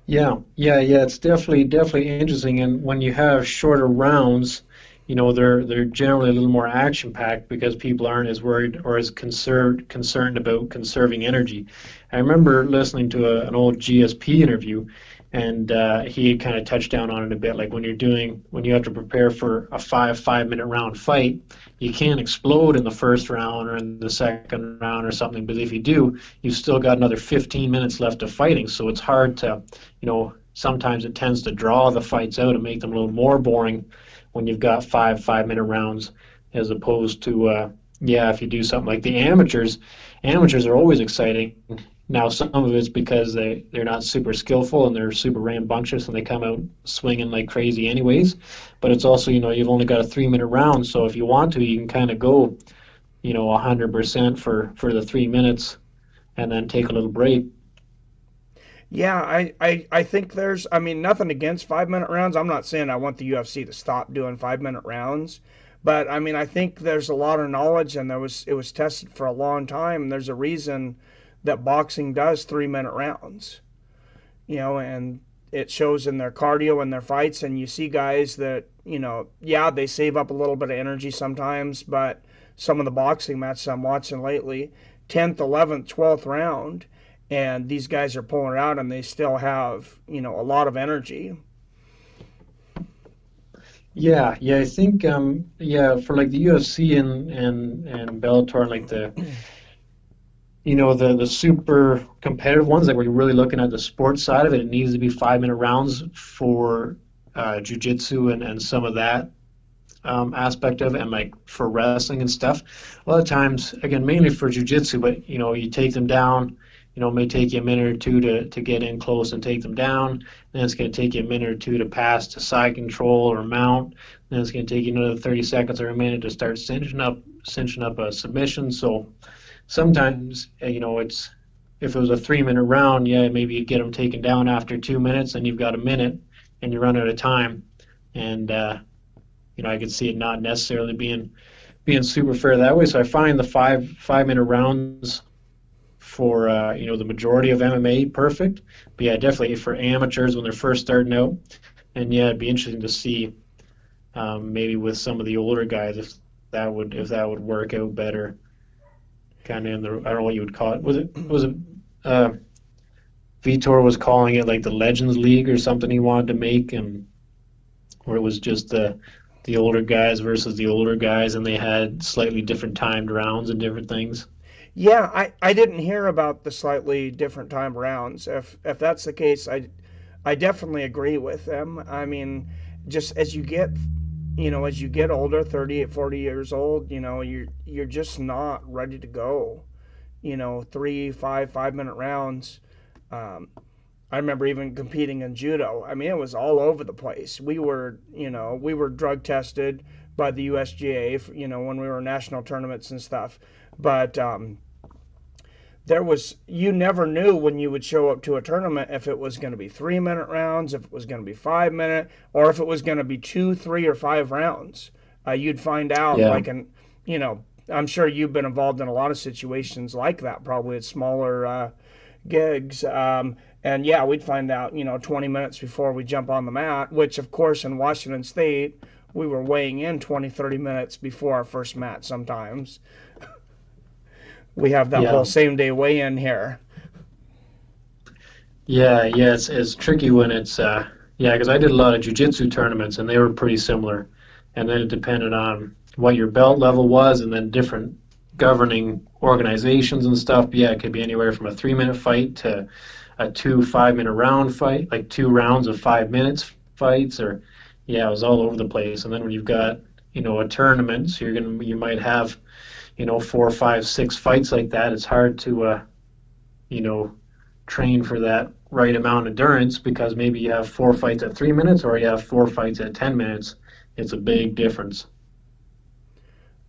yeah, it's definitely interesting. And when you have shorter rounds, they're generally a little more action packed because people aren't as worried or as concerned about conserving energy. I remember listening to an old GSP interview, and he kind of touched down on it a bit. Like when you have to prepare for a 5 minute round fight, you can't explode in the first round or in the second round or something. But if you do, you've still got another 15 minutes left of fighting. So it's hard to, sometimes it tends to draw the fights out and make them a little more boring when you've got 5 minute rounds, as opposed to yeah, if you do something like the amateurs are always exciting. Now some of it's because they're not super skillful and they're super rambunctious and they come out swinging like crazy anyways, but it's also, you've only got a 3 minute round, so if you want to, you can kind of go 100% for the 3 minutes and then take a little break. Yeah, I think I mean, nothing against 5 minute rounds. I'm not saying I want the UFC to stop doing 5 minute rounds, but I mean, I think there's a lot of knowledge, and it was tested for a long time. And there's a reason that boxing does 3 minute rounds, and it shows in their cardio and their fights. And you see guys that, yeah, they save up a little bit of energy sometimes, but some of the boxing matches I'm watching lately, 10th, 11th, 12th round, and these guys are pulling it out and they still have, a lot of energy. Yeah, I think yeah, for like the UFC and Bellator and like the super competitive ones, like where you're really looking at the sports side of it, it needs to be 5 minute rounds for jujitsu and some of that aspect of it, and like for wrestling and stuff. A lot of times, again, mainly for jujitsu, but you take them down. It may take you a minute or two to get in close and take them down. Then it's going to take you a minute or two to pass to side control or mount. Then it's going to take you another 30 seconds or a minute to start cinching up a submission. So sometimes, it's if it was a 3-minute round, yeah, maybe you get them taken down after 2 minutes, and you've got a minute, and you run out of time. And I could see it not necessarily being super fair that way. So I find the 5-minute rounds for the majority of MMA perfect. But yeah, definitely for amateurs when they're first starting out. And yeah, it'd be interesting to see maybe with some of the older guys if that would work out better. Kind of in the, I don't know what you would call it. Was it Vitor was calling it like the Legends League or something he wanted to make, and where it was just the older guys versus the older guys, and they had slightly different timed rounds and different things. Yeah, I didn't hear about the slightly different time rounds. If that's the case, I definitely agree with them. I mean, just as you get older, 38, 40 years old, you're just not ready to go. 5-minute rounds. I remember even competing in judo. I mean, it was all over the place. We were drug tested by the USGA, when we were in national tournaments and stuff. But you never knew when you would show up to a tournament if it was going to be 3-minute rounds, if it was going to be 5-minute, or if it was going to be 2, 3, or 5 rounds. You'd find out Yeah. I'm sure you've been involved in a lot of situations like that, probably at smaller gigs. And yeah, we'd find out, 20 minutes before we jump on the mat, which of course in Washington State, we were weighing in 20, 30 minutes before our first match sometimes. We have that Yeah. whole same day weigh-in here. Yeah, it's tricky when it's yeah, because I did a lot of jiu-jitsu tournaments and they were pretty similar, and then it depended on what your belt level was, and then different governing organizations and stuff. But yeah, it could be anywhere from a 3-minute fight to a 2 5-minute round fight, like 2 rounds of 5 minutes fights, or yeah, it was all over the place. And then when you've got a tournament, so you might have 4 5 6 fights like that. It's hard to you know train for that right amount of endurance, because maybe you have 4 fights at 3 minutes or you have 4 fights at 10 minutes. It's a big difference.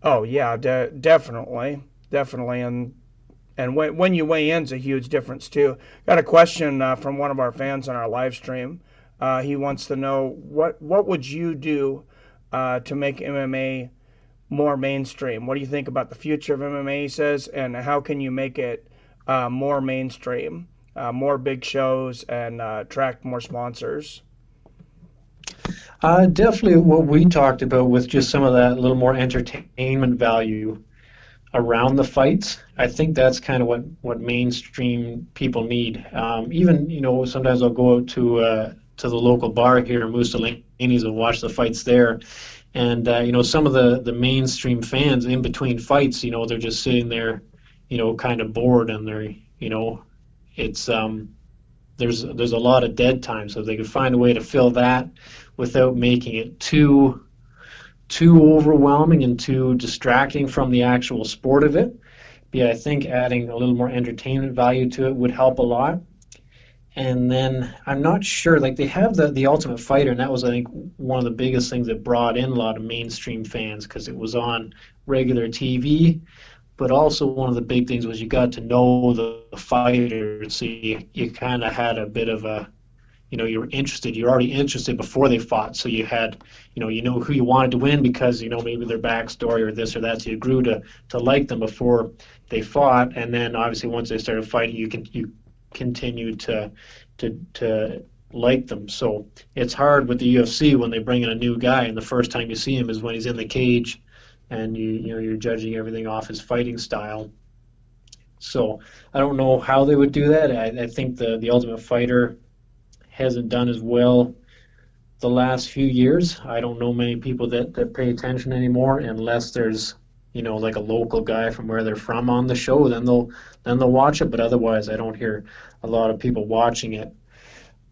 Oh yeah, definitely, and when you weigh in's a huge difference too. Got a question from one of our fans on our live stream. He wants to know what would you do to make MMA more mainstream? What do you think about the future of MMA? He says, and how can you make it more mainstream, more big shows, and attract more sponsors? Definitely what we talked about with just some of that little more entertainment value around the fights. I think that's kind of what mainstream people need. Even sometimes I'll go out to the local bar here in Mussolini's and watch the fights there. And some of the mainstream fans in between fights, they're just sitting there, kind of bored, and it's there's a lot of dead time. So if they could find a way to fill that without making it too overwhelming and too distracting from the actual sport of it. But yeah, I think adding a little more entertainment value to it would help a lot. And then I'm not sure, like they have the Ultimate Fighter, and that was, I think, one of the biggest things that brought in a lot of mainstream fans, because it was on regular TV. But also one of the big things was you got to know the fighters, so you kind of had a bit of a, you were interested. You're already interested before they fought, so you had, you know who you wanted to win because maybe their backstory or this or that. So you grew to like them before they fought, and then obviously once they started fighting, you continued to like them. So it's hard with the UFC when they bring in a new guy, and the first time you see him is when he's in the cage, and you're judging everything off his fighting style. So I don't know how they would do that. I think the Ultimate Fighter hasn't done as well the last few years. I don't know many people that pay attention anymore, unless there's like a local guy from where they're from on the show. Then they'll watch it, but otherwise I don't hear a lot of people watching it.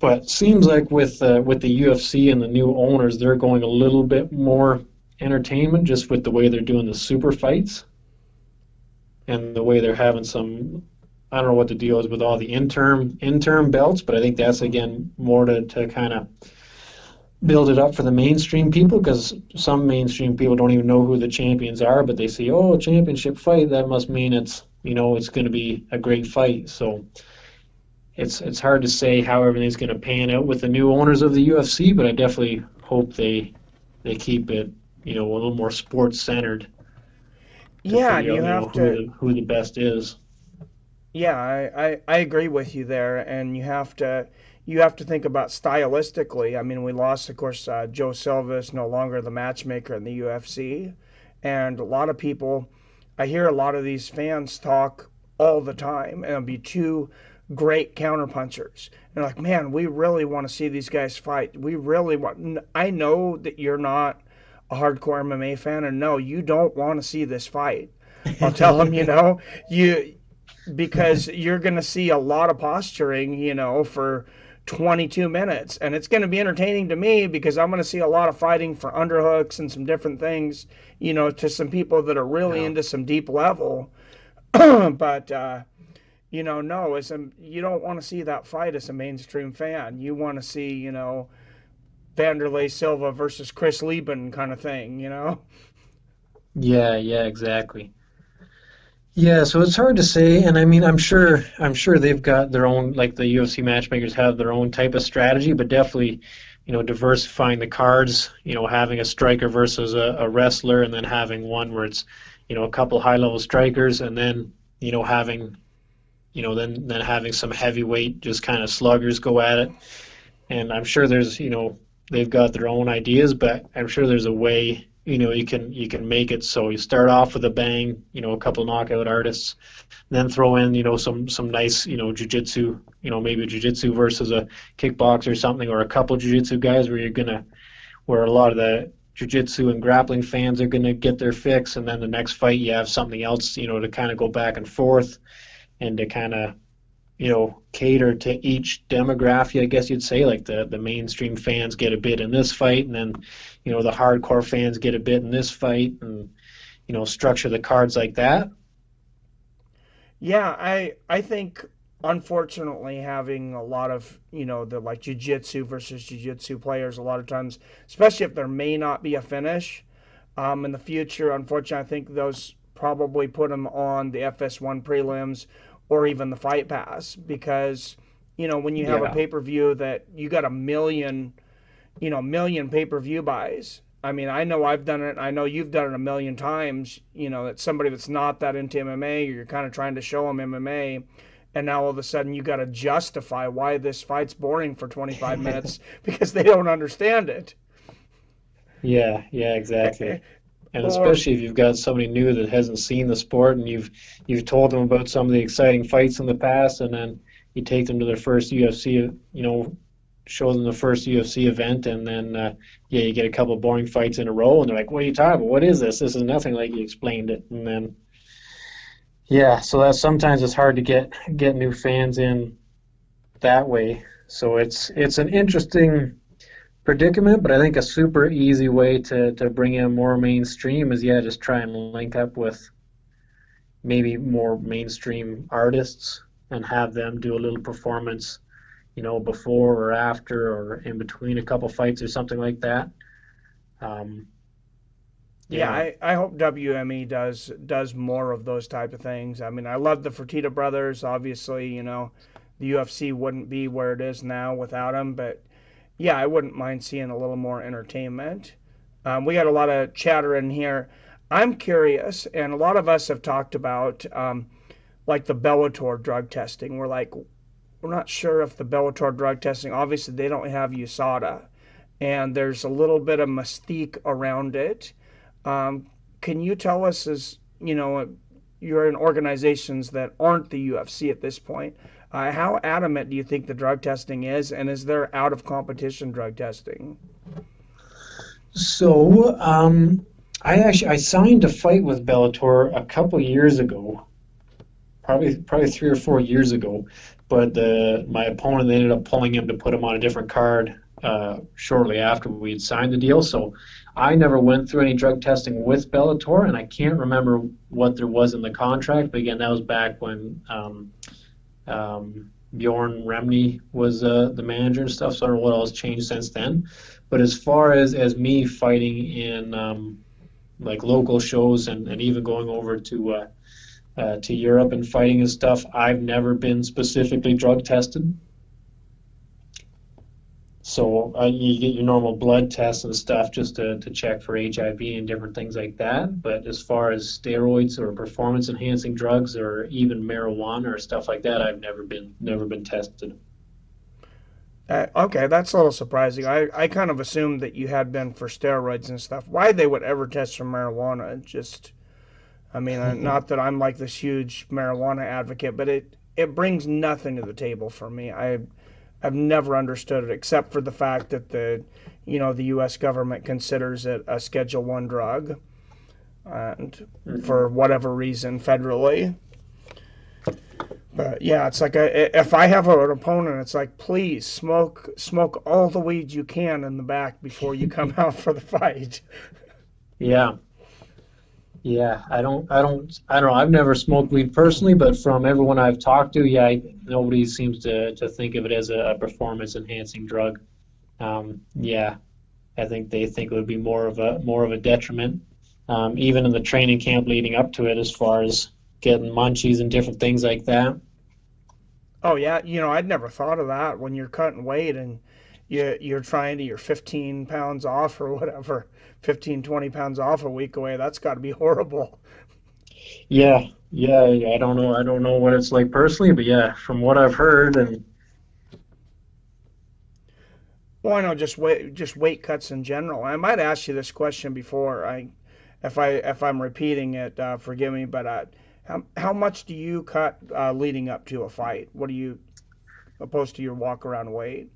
But seems like with the UFC and the new owners, they're going a little bit more entertainment just with the way they're doing the super fights and the way they're having some. I don't know what the deal is with all the interim belts, but I think that's again more to kind of build it up for the mainstream people because some mainstream people don't even know who the champions are, but they see, oh, championship fight, that must mean it's going to be a great fight. So it's hard to say how everything's going to pan out with the new owners of the UFC, but I definitely hope they keep it, a little more sports centered to Yeah, and figure you out, have to. who the best is. Yeah, I agree with you there, and you have to think about stylistically. I mean, we lost, of course, Joe Silva is no longer the matchmaker in the UFC, and a lot of people, I hear a lot of these fans talk all the time, and it'll be two great counterpunchers. And like, man, we really want to see these guys fight. We really want. I know that you're not a hardcore MMA fan, and no, you don't want to see this fight. I'll tell them, you because you're going to see a lot of posturing, for 22 minutes. And it's going to be entertaining to me because I'm going to see a lot of fighting for underhooks and some different things, to some people that are really Yeah. into some deep level. But, no, you don't want to see that fight as a mainstream fan. You want to see, Vanderlei Silva versus Chris Lieben kind of thing. Yeah, yeah, exactly. Yeah, so it's hard to say, and I mean, I'm sure they've got their own, like the UFC matchmakers have their own type of strategy, but definitely, diversifying the cards, having a striker versus a wrestler, and then having one where it's, a couple high-level strikers, and then, having, then having some heavyweight, just kind of sluggers go at it. And I'm sure they've got their own ideas, but I'm sure there's a way, you can make it so you start off with a bang, a couple knockout artists, then throw in, some nice, jujitsu, maybe jujitsu versus a kickboxer or something, or a couple jujitsu guys where a lot of the jujitsu and grappling fans are gonna get their fix, and then the next fight you have something else, to kind of go back and forth and to kind of cater to each demographic, I guess you'd say. Like the mainstream fans get a bit in this fight, and then, the hardcore fans get a bit in this fight, and, structure the cards like that. Yeah, I think unfortunately having a lot of the like jiu-jitsu versus jiu-jitsu players a lot of times, especially if there may not be a finish in the future. Unfortunately, I think those probably put them on the FS1 prelims or even the Fight Pass because when you have a Yeah. pay-per-view that you got a million pay-per-view buys. I mean, I know I've done it. I know you've done it a million times. That somebody that's not that into MMA, you're kind of trying to show them MMA, and now all of a sudden you got to justify why this fight's boring for 25 minutes because they don't understand it. Yeah, yeah, exactly. And Or especially if you've got somebody new that hasn't seen the sport and you've told them about some of the exciting fights in the past, and then you take them to their first UFC, show them the first UFC event, and then yeah, you get a couple of boring fights in a row, and they're like, "What are you talking about? What is this? This is nothing like you explained it." And then yeah, so that sometimes it's hard to get new fans in that way. So it's an interesting predicament, but I think a super easy way to bring in more mainstream is, yeah, just try and link up with maybe more mainstream artists and have them do a little performance, before or after or in between a couple fights or something like that. Um, yeah, yeah, I hope WME does more of those type of things. I mean, I love the Fertitta brothers. Obviously, the UFC wouldn't be where it is now without them, but yeah, I wouldn't mind seeing a little more entertainment. We got a lot of chatter in here. I'm curious, and a lot of us have talked about like the Bellator drug testing. We're not sure if the Bellator drug testing. Obviously, they don't have USADA, and there's a little bit of mystique around it. Um, can you tell us, as you're in organizations that aren't the UFC at this point, how adamant do you think the drug testing is, and is there out of competition drug testing? so I signed a fight with Bellator a couple years ago, probably 3 or 4 years ago. But my opponent ended up pulling him to put him on a different card shortly after we had signed the deal. So I never went through any drug testing with Bellator, and I can't remember what there was in the contract. But again, that was back when Bjorn Remney was the manager and stuff. So I don't know what else changed since then. But as far as me fighting in like local shows and even going over to Europe and fighting and stuff, I've never been specifically drug tested. So you get your normal blood tests and stuff just to check for HIV and different things like that. But as far as steroids or performance enhancing drugs or even marijuana or stuff like that, I've never been tested. Okay, that's a little surprising. I kind of assumed that you had been for steroids and stuff. Why they would ever test for marijuana? Just, I mean, not that I'm like this huge marijuana advocate, but it brings nothing to the table for me. I've never understood it except for the fact that the U.S. government considers it a Schedule One drug, and for whatever reason, federally. But yeah, it's like if I have an opponent, it's like, please smoke all the weed you can in the back before you come out for the fight. Yeah. Yeah, I don't know. I've never smoked weed personally, but from everyone I've talked to, yeah, nobody seems to think of it as a performance enhancing drug. Yeah, I think they think it would be more of a detriment, even in the training camp leading up to it, as far as getting munchies and different things like that. Oh yeah, I'd never thought of that when you're cutting weight and you're 15 pounds off or whatever, 15, 20 pounds off a week away. That's got to be horrible. Yeah, yeah, yeah, I don't know what it's like personally, but yeah, from what I've heard, and Well, I know just weight cuts in general. I might ask you this question before if I'm repeating it, forgive me, but how much do you cut leading up to a fight? What do you opposed to your walk around weight?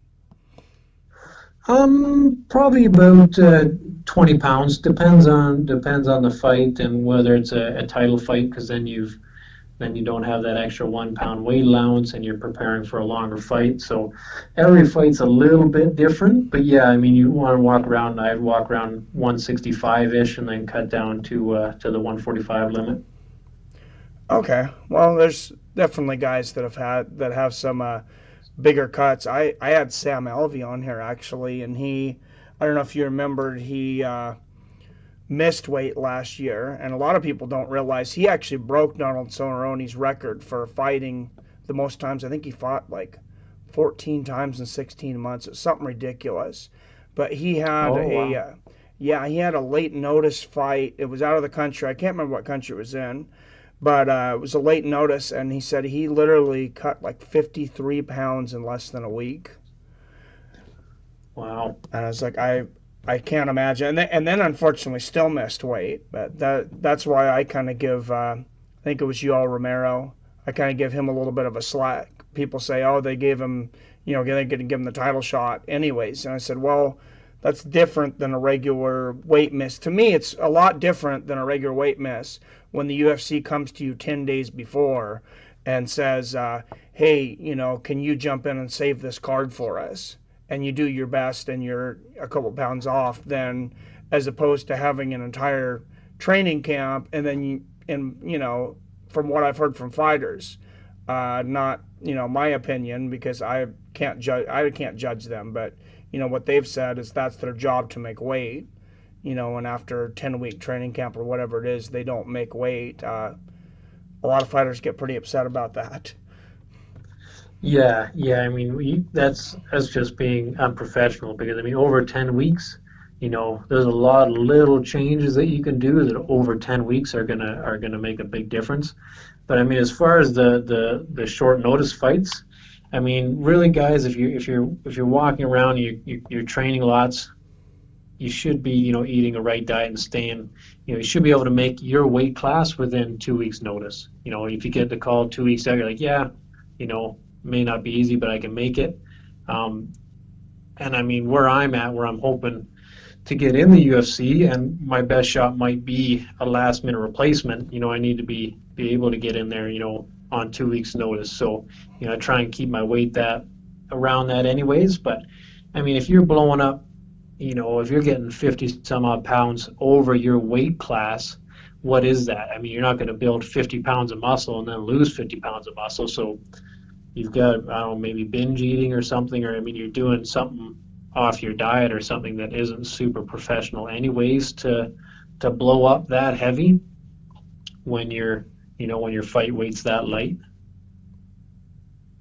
probably about 20 pounds. Depends on the fight and whether it's a title fight, because then you don't have that extra 1 pound weight allowance and you're preparing for a longer fight. So every fight's a little bit different, but yeah, I mean, you want to walk around. I'd walk around 165-ish and then cut down to the 145 limit. Okay, well, there's definitely guys that have some bigger cuts. I had Sam Alvey on here actually, and I don't know if you remembered, he missed weight last year, and a lot of people don't realize he actually broke Donald Cerrone's record for fighting the most times. I think he fought like 14 times in 16 months. It's something ridiculous. But he had Oh wow. he had a late notice fight. It was out of the country. I can't remember what country it was in, but it was a late notice, and he said he literally cut like 53 pounds in less than a week. Wow. And I was like, I can't imagine. And then unfortunately still missed weight. But that's why I kind of give, I think it was Yoel Romero, I kind of give him a little bit of a slack. People say, oh, they gave him, they're going to give him the title shot anyways. And I said, well, that's different than a regular weight miss. To me, it's a lot different than a regular weight miss when the UFC comes to you 10 days before and says, hey, can you jump in and save this card for us? And you do your best and you're a couple pounds off, then as opposed to having an entire training camp and then from what I've heard from fighters, not my opinion, because I can't judge them, but what they've said is that's their job to make weight, and after a 10-week training camp or whatever it is, they don't make weight. A lot of fighters get pretty upset about that. Yeah, yeah. I mean, that's just being unprofessional, because I mean, over 10 weeks, there's a lot of little changes that you can do that over 10 weeks are gonna make a big difference. But I mean, as far as the short notice fights, I mean, really, guys, if you're walking around, you're training lots, you should be, eating a right diet and staying, you should be able to make your weight class within 2 weeks notice. If you get the call 2 weeks out, you're like, yeah, may not be easy, but I can make it. Um, and I mean, where I'm hoping to get in the UFC, and my best shot might be a last minute replacement. I need to be able to get in there, on 2 weeks' notice. So, I try and keep my weight that around that anyways. But I mean, if you're blowing up, if you're getting 50 some odd pounds over your weight class, what is that? I mean, you're not going to build 50 pounds of muscle and then lose 50 pounds of muscle. So you've got, I don't know, maybe binge eating or something, or I mean, you're doing something off your diet or something that isn't super professional anyways to blow up that heavy when when your fight weight's that light.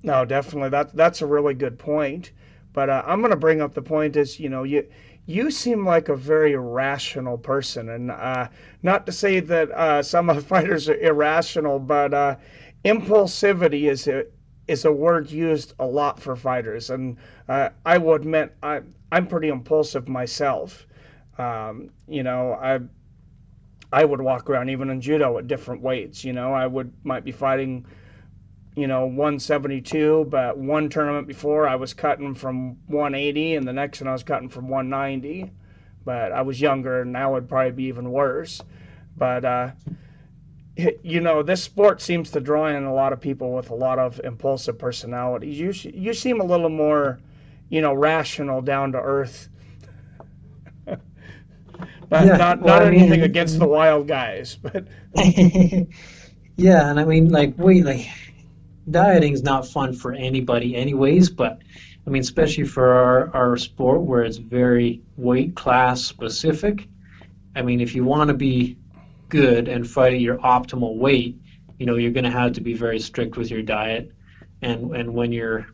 No, definitely. That's a really good point. But I'm going to bring up the point is, you seem like a very rational person, and not to say that some of the fighters are irrational, but impulsivity is a word used a lot for fighters, and I will admit I'm pretty impulsive myself. I would walk around even in judo at different weights. I might be fighting 172, but one tournament before I was cutting from 180, and the next one I was cutting from 190. But I was younger, and now it'd probably be even worse. But this sport seems to draw in a lot of people with a lot of impulsive personalities. You seem a little more, rational, down to earth. Not Yeah, not well, not I anything against the mean, wild guys, but yeah, and I mean, like dieting's not fun for anybody, anyways. But I mean, especially for our sport where it's very weight class specific. I mean, if you want to be good and fight at your optimal weight, you're going to have to be very strict with your diet. And when you're,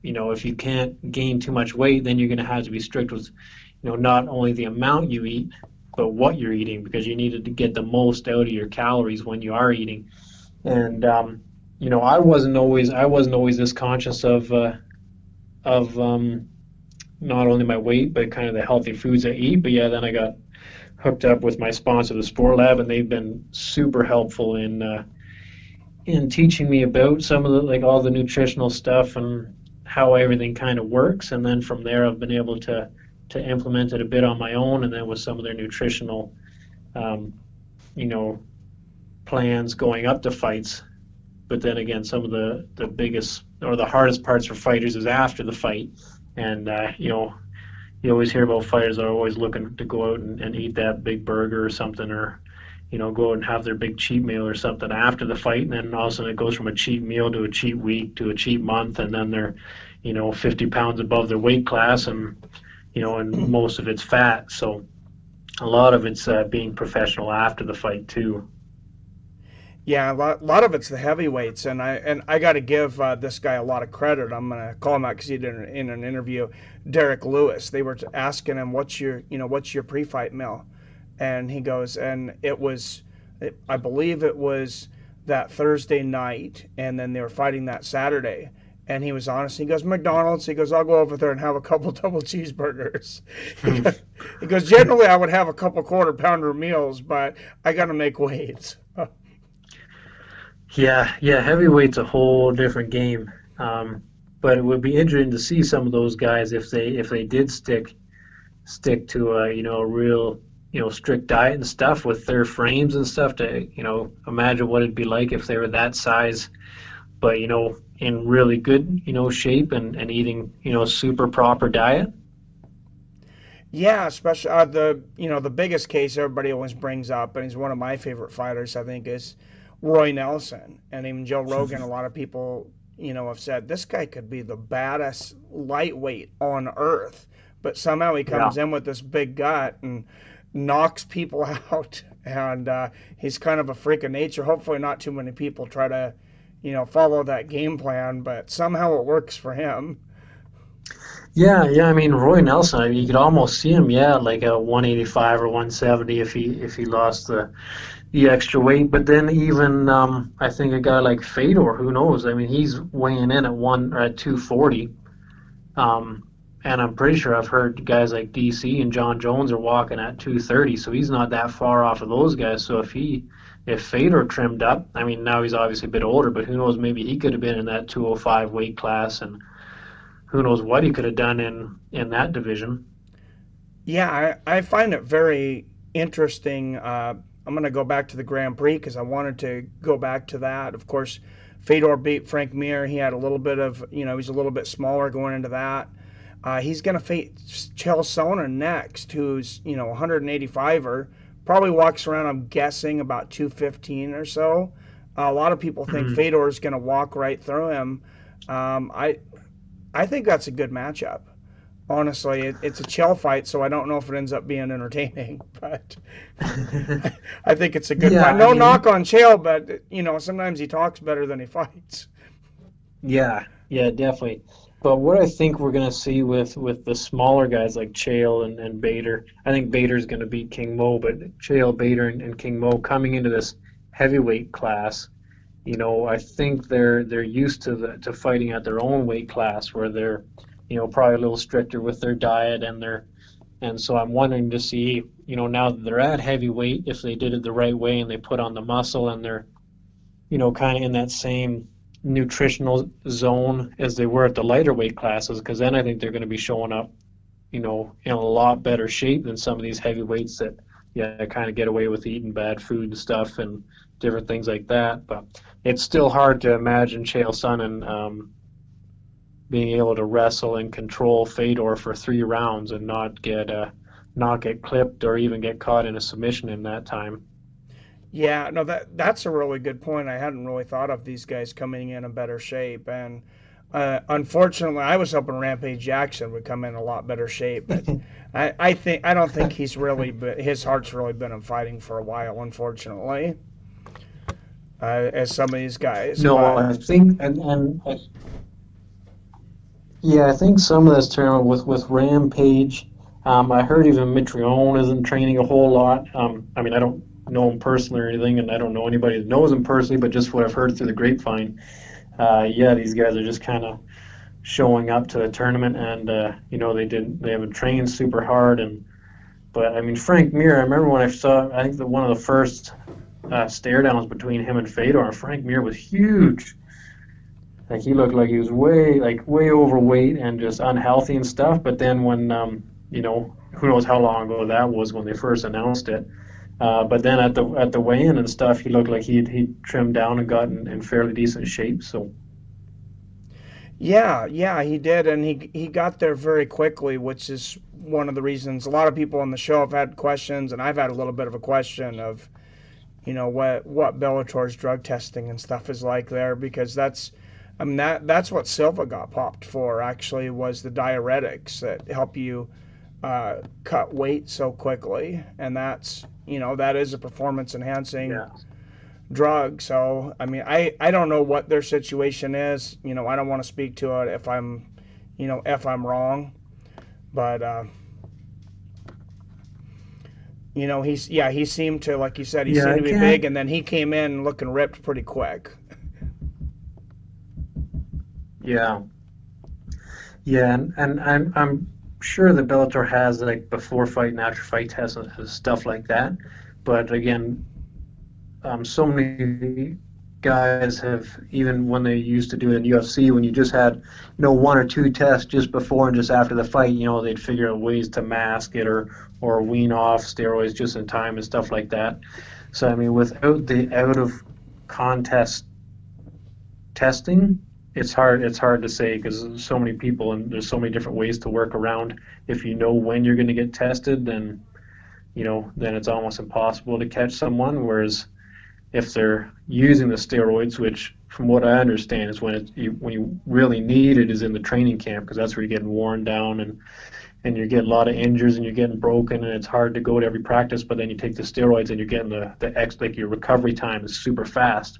if you can't gain too much weight, then you're going to have to be strict with, not only the amount you eat, but what you're eating, because you need to get the most out of your calories when you are eating. And I wasn't always this conscious of not only my weight, but kind of the healthy foods I eat. But yeah, then I got hooked up with my sponsor, the Sport Lab, and they've been super helpful in teaching me about some of the, like, all the nutritional stuff and how everything kind of works. And then from there, I've been able to implement it a bit on my own, and then with some of their nutritional, um, you know, plans going up to fights. But then again, some of the biggest or the hardest parts for fighters is after the fight, and you always hear about fighters that are always looking to go out and eat that big burger or something, or go out and have their big cheat meal or something after the fight, and then all of a sudden it goes from a cheat meal to a cheat week to a cheat month, and then they're 50 pounds above their weight class, and most of it's fat. So a lot of it's being professional after the fight too. yeah, a lot of it's the heavyweights, and I got to give this guy a lot of credit. I'm gonna call him out because he did in an interview. Derek Lewis. They were asking him, "What's your pre-fight meal?" And he goes, and I believe it was that Thursday night, and then they were fighting that Saturday. And he was honest. He goes, McDonald's. He goes, I'll go over there and have a couple double cheeseburgers. He Hmm. goes, generally I would have a couple quarter pounder meals, but I got to make weights. Yeah, yeah, heavyweight's a whole different game. But it would be interesting to see some of those guys if they did stick to a a real strict diet and stuff with their frames and stuff, to imagine what it'd be like if they were that size, but in really good shape, and eating super proper diet. Yeah, especially the biggest case everybody always brings up, and he's one of my favorite fighters. I think is Roy Nelson, and even Joe Rogan. A lot of people have said this guy could be the baddest lightweight on earth, but somehow he Yeah. comes in with this big gut and knocks people out. And he's kind of a freak of nature. Hopefully, not too many people try to follow that game plan, but somehow it works for him. Yeah, yeah. I mean, Roy Nelson. I mean, you could almost see him, yeah, like a 185 or 170 if he lost the extra weight. But then even I think a guy like Fedor, who knows? I mean, he's weighing in at one or at 240. And I'm pretty sure I've heard guys like DC and John Jones are walking at 230, so he's not that far off of those guys. So if Fedor trimmed up, I mean, now he's obviously a bit older, but who knows? Maybe he could have been in that 205 weight class, and who knows what he could have done in that division. Yeah, I find it very interesting. I'm going to go back to the Grand Prix because I wanted to go back to that. Of course, Fedor beat Frank Mir. He had a little bit of, he's a little bit smaller going into that. He's going to face Chael Sonnen next, who's, 185er. Probably walks around, I'm guessing, about 215 or so. A lot of people think Mhm. Fedor's going to walk right through him. Um, I I think that's a good matchup. Honestly, it's a Chael fight, so I don't know if it ends up being entertaining, but I think it's a good Yeah, fight. I No knock mean, on Chael, but sometimes he talks better than he fights. yeah, yeah, definitely. But what I think we're gonna see with the smaller guys like Chael and Bader, I think Bader's gonna beat King Mo, but Chael, Bader, and King Mo coming into this heavyweight class, I think they're used to fighting at their own weight class where they're, probably a little stricter with their diet and so I'm wondering to see, now that they're at heavyweight, if they did it the right way and they put on the muscle and they're kind of in that same nutritional zone as they were at the lighter weight classes, because then I think they're going to be showing up, in a lot better shape than some of these heavyweights that, yeah, kind of get away with eating bad food and stuff and different things like that. But it's still hard to imagine Chael Sonnen being able to wrestle and control Fedor for 3 rounds and not get clipped or even get caught in a submission in that time. Yeah, no, that's a really good point. I hadn't really thought of these guys coming in better shape, and unfortunately, I was hoping Rampage Jackson would come in a lot better shape, but I don't think his heart's really been in fighting for a while, unfortunately, as some of these guys. No, But I think yeah, I think some of this tournament with Rampage, I heard even Mitrione isn't training a whole lot. I mean, I don't know him personally or anything, and I don't know anybody that knows him personally, but just what I've heard through the grapevine, yeah, these guys are just kind of showing up to the tournament, and they haven't trained super hard, and but I mean Frank Mir, I remember when I saw, I think that one of the first stare downs between him and Fedor, Frank Mir was huge. Like he looked like he was way overweight and just unhealthy and stuff. But then when who knows how long ago that was when they first announced it. But then at the weigh-in and stuff, he looked like he'd trimmed down and gotten in fairly decent shape. So yeah, yeah, he did, and he got there very quickly, which is one of the reasons a lot of people on the show have had questions, and I've had a little bit of a question of what Bellator's drug testing and stuff is like there, because I mean that's what Silva got popped for, actually, was the diuretics that help you cut weight so quickly, and that is a performance enhancing yeah, drug. So I mean, I don't know what their situation is. I don't want to speak to it if I'm wrong, but he seemed to, like you said, he yeah, seemed I to be big, can't. and then he came in looking ripped pretty quick. Yeah, yeah, and I'm sure that Bellator has like before fight and after fight tests and stuff like that. But again, so many guys have, even when they used to do it in UFC, when you just had, one or two tests just before and just after the fight, they'd figure out ways to mask it or wean off steroids just in time and stuff like that. So I mean, without the out of contest testing, it's hard to say because there's so many people and there's so many different ways to work around. If you know when you're going to get tested, then it's almost impossible to catch someone. Whereas if they're using the steroids, which from what I understand is when you really need it is in the training camp, because that's where you're getting worn down and you're getting a lot of injuries and you're getting broken and it's hard to go to every practice. But then you take the steroids and you're getting like your recovery time is super fast.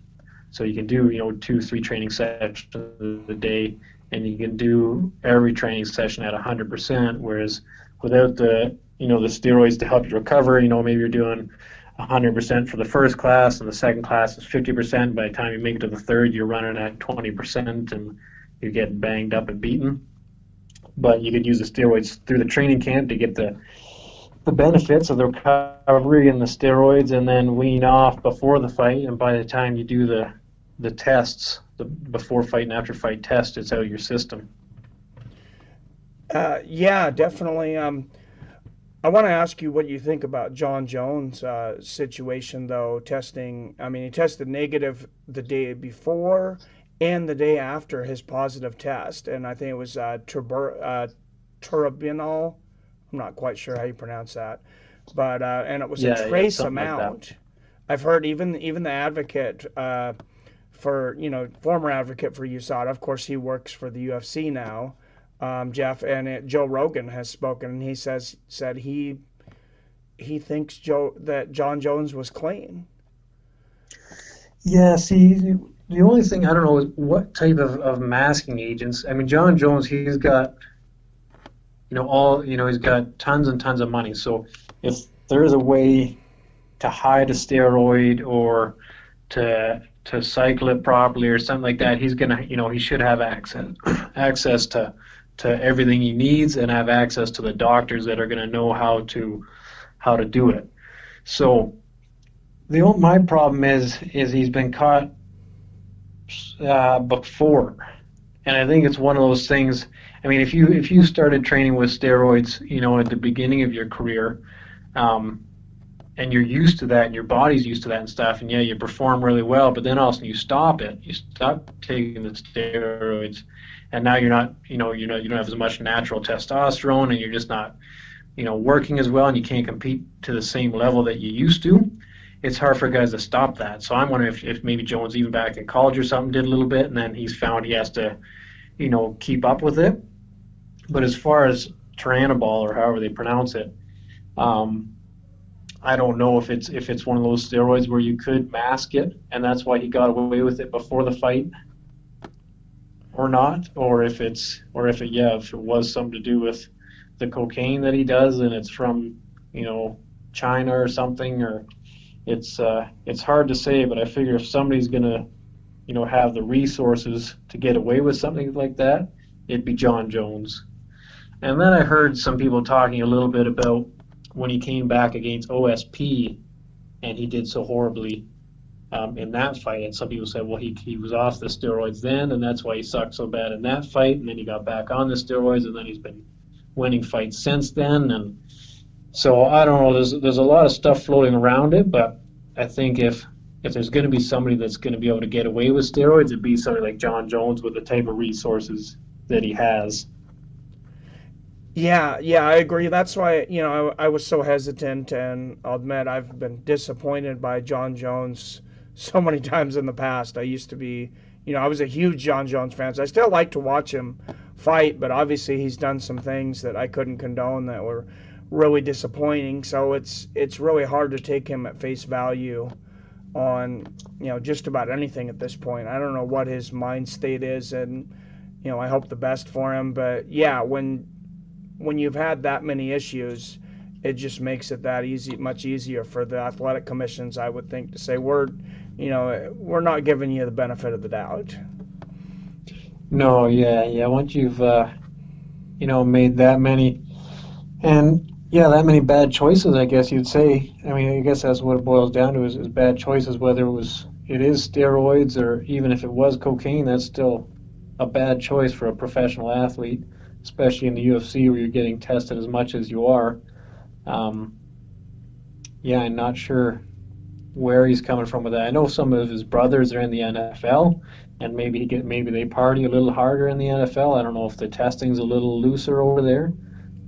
So you can do 2-3 training sessions a day and you can do every training session at 100%. Whereas without the steroids to help you recover, maybe you're doing 100% for the first class, and the second class is 50%. By the time you make it to the third, you're running at 20%, and you're getting banged up and beaten. But you could use the steroids through the training camp to get the benefits of the recovery and the steroids, and then wean off before the fight. And by the time you do the tests, the before fight and after fight test, it's out of your system. Yeah, definitely. I want to ask you what you think about John Jones' situation, though, testing. I mean, he tested negative the day before, and the day after his positive test, and I think it was turabinol. I'm not quite sure how you pronounce that, but and it was a Yeah, trace something like that. amount. I've heard even the advocate for former advocate for USADA. Of course, he works for the UFC now. Jeff and Joe Rogan has spoken, and he said he thinks that John Jones was clean. Yeah, see, the only thing I don't know is what type of masking agents. I mean, John Jones, he's got, he's got tons and tons of money. So if there's a way to hide a steroid or to cycle it properly or something like that, he's gonna, he should have access to everything he needs and have access to the doctors that are gonna know how to do it. So my problem is he's been caught before, and I think it's one of those things. I mean, if you started training with steroids, at the beginning of your career, and you're used to that, and your body's used to that and stuff, and yeah, you perform really well, but then all of a sudden you stop taking the steroids, and now you're not, you don't have as much natural testosterone, and you're just not, working as well, and you can't compete to the same level that you used to. It's hard for guys to stop that. So I'm wondering if maybe Jones, even back in college or something, did a little bit, and then he's found he has to, keep up with it. But as far as Turinabol, or however they pronounce it, I don't know if it's one of those steroids where you could mask it, and that's why he got away with it before the fight, or not, or if it was something to do with the cocaine that he does, and it's from China or something, or it's hard to say. But I figure if somebody's gonna have the resources to get away with something like that, it'd be John Jones. And then I heard some people talking a little bit about when he came back against OSP and he did so horribly in that fight. And some people said, well, he was off the steroids then, and that's why he sucked so bad in that fight. And then he got back on the steroids, and then he's been winning fights since then. And so I don't know. There's a lot of stuff floating around it, but I think if there's going to be somebody that's going to be able to get away with steroids, it'd be somebody like John Jones with the type of resources that he has. Yeah, I agree. That's why, I was so hesitant, and I'll admit I've been disappointed by John Jones so many times in the past. I used to be, I was a huge John Jones fan. So I still like to watch him fight, but obviously he's done some things that I couldn't condone that were really disappointing. So it's really hard to take him at face value on, just about anything at this point. I don't know what his mind state is, and, I hope the best for him. But yeah, when you've had that many issues, it just makes it much easier for the athletic commissions, I would think, to say we're not giving you the benefit of the doubt. No, yeah. Once you've made that many, and yeah, that many bad choices, I guess you'd say. I mean, I guess that's what it boils down to is bad choices. Whether it is steroids, or even if it was cocaine, that's still a bad choice for a professional athlete, especially in the UFC where you're getting tested as much as you are. Yeah, I'm not sure where he's coming from with that. I know some of his brothers are in the NFL, and maybe they party a little harder in the NFL. I don't know if the testing's a little looser over there,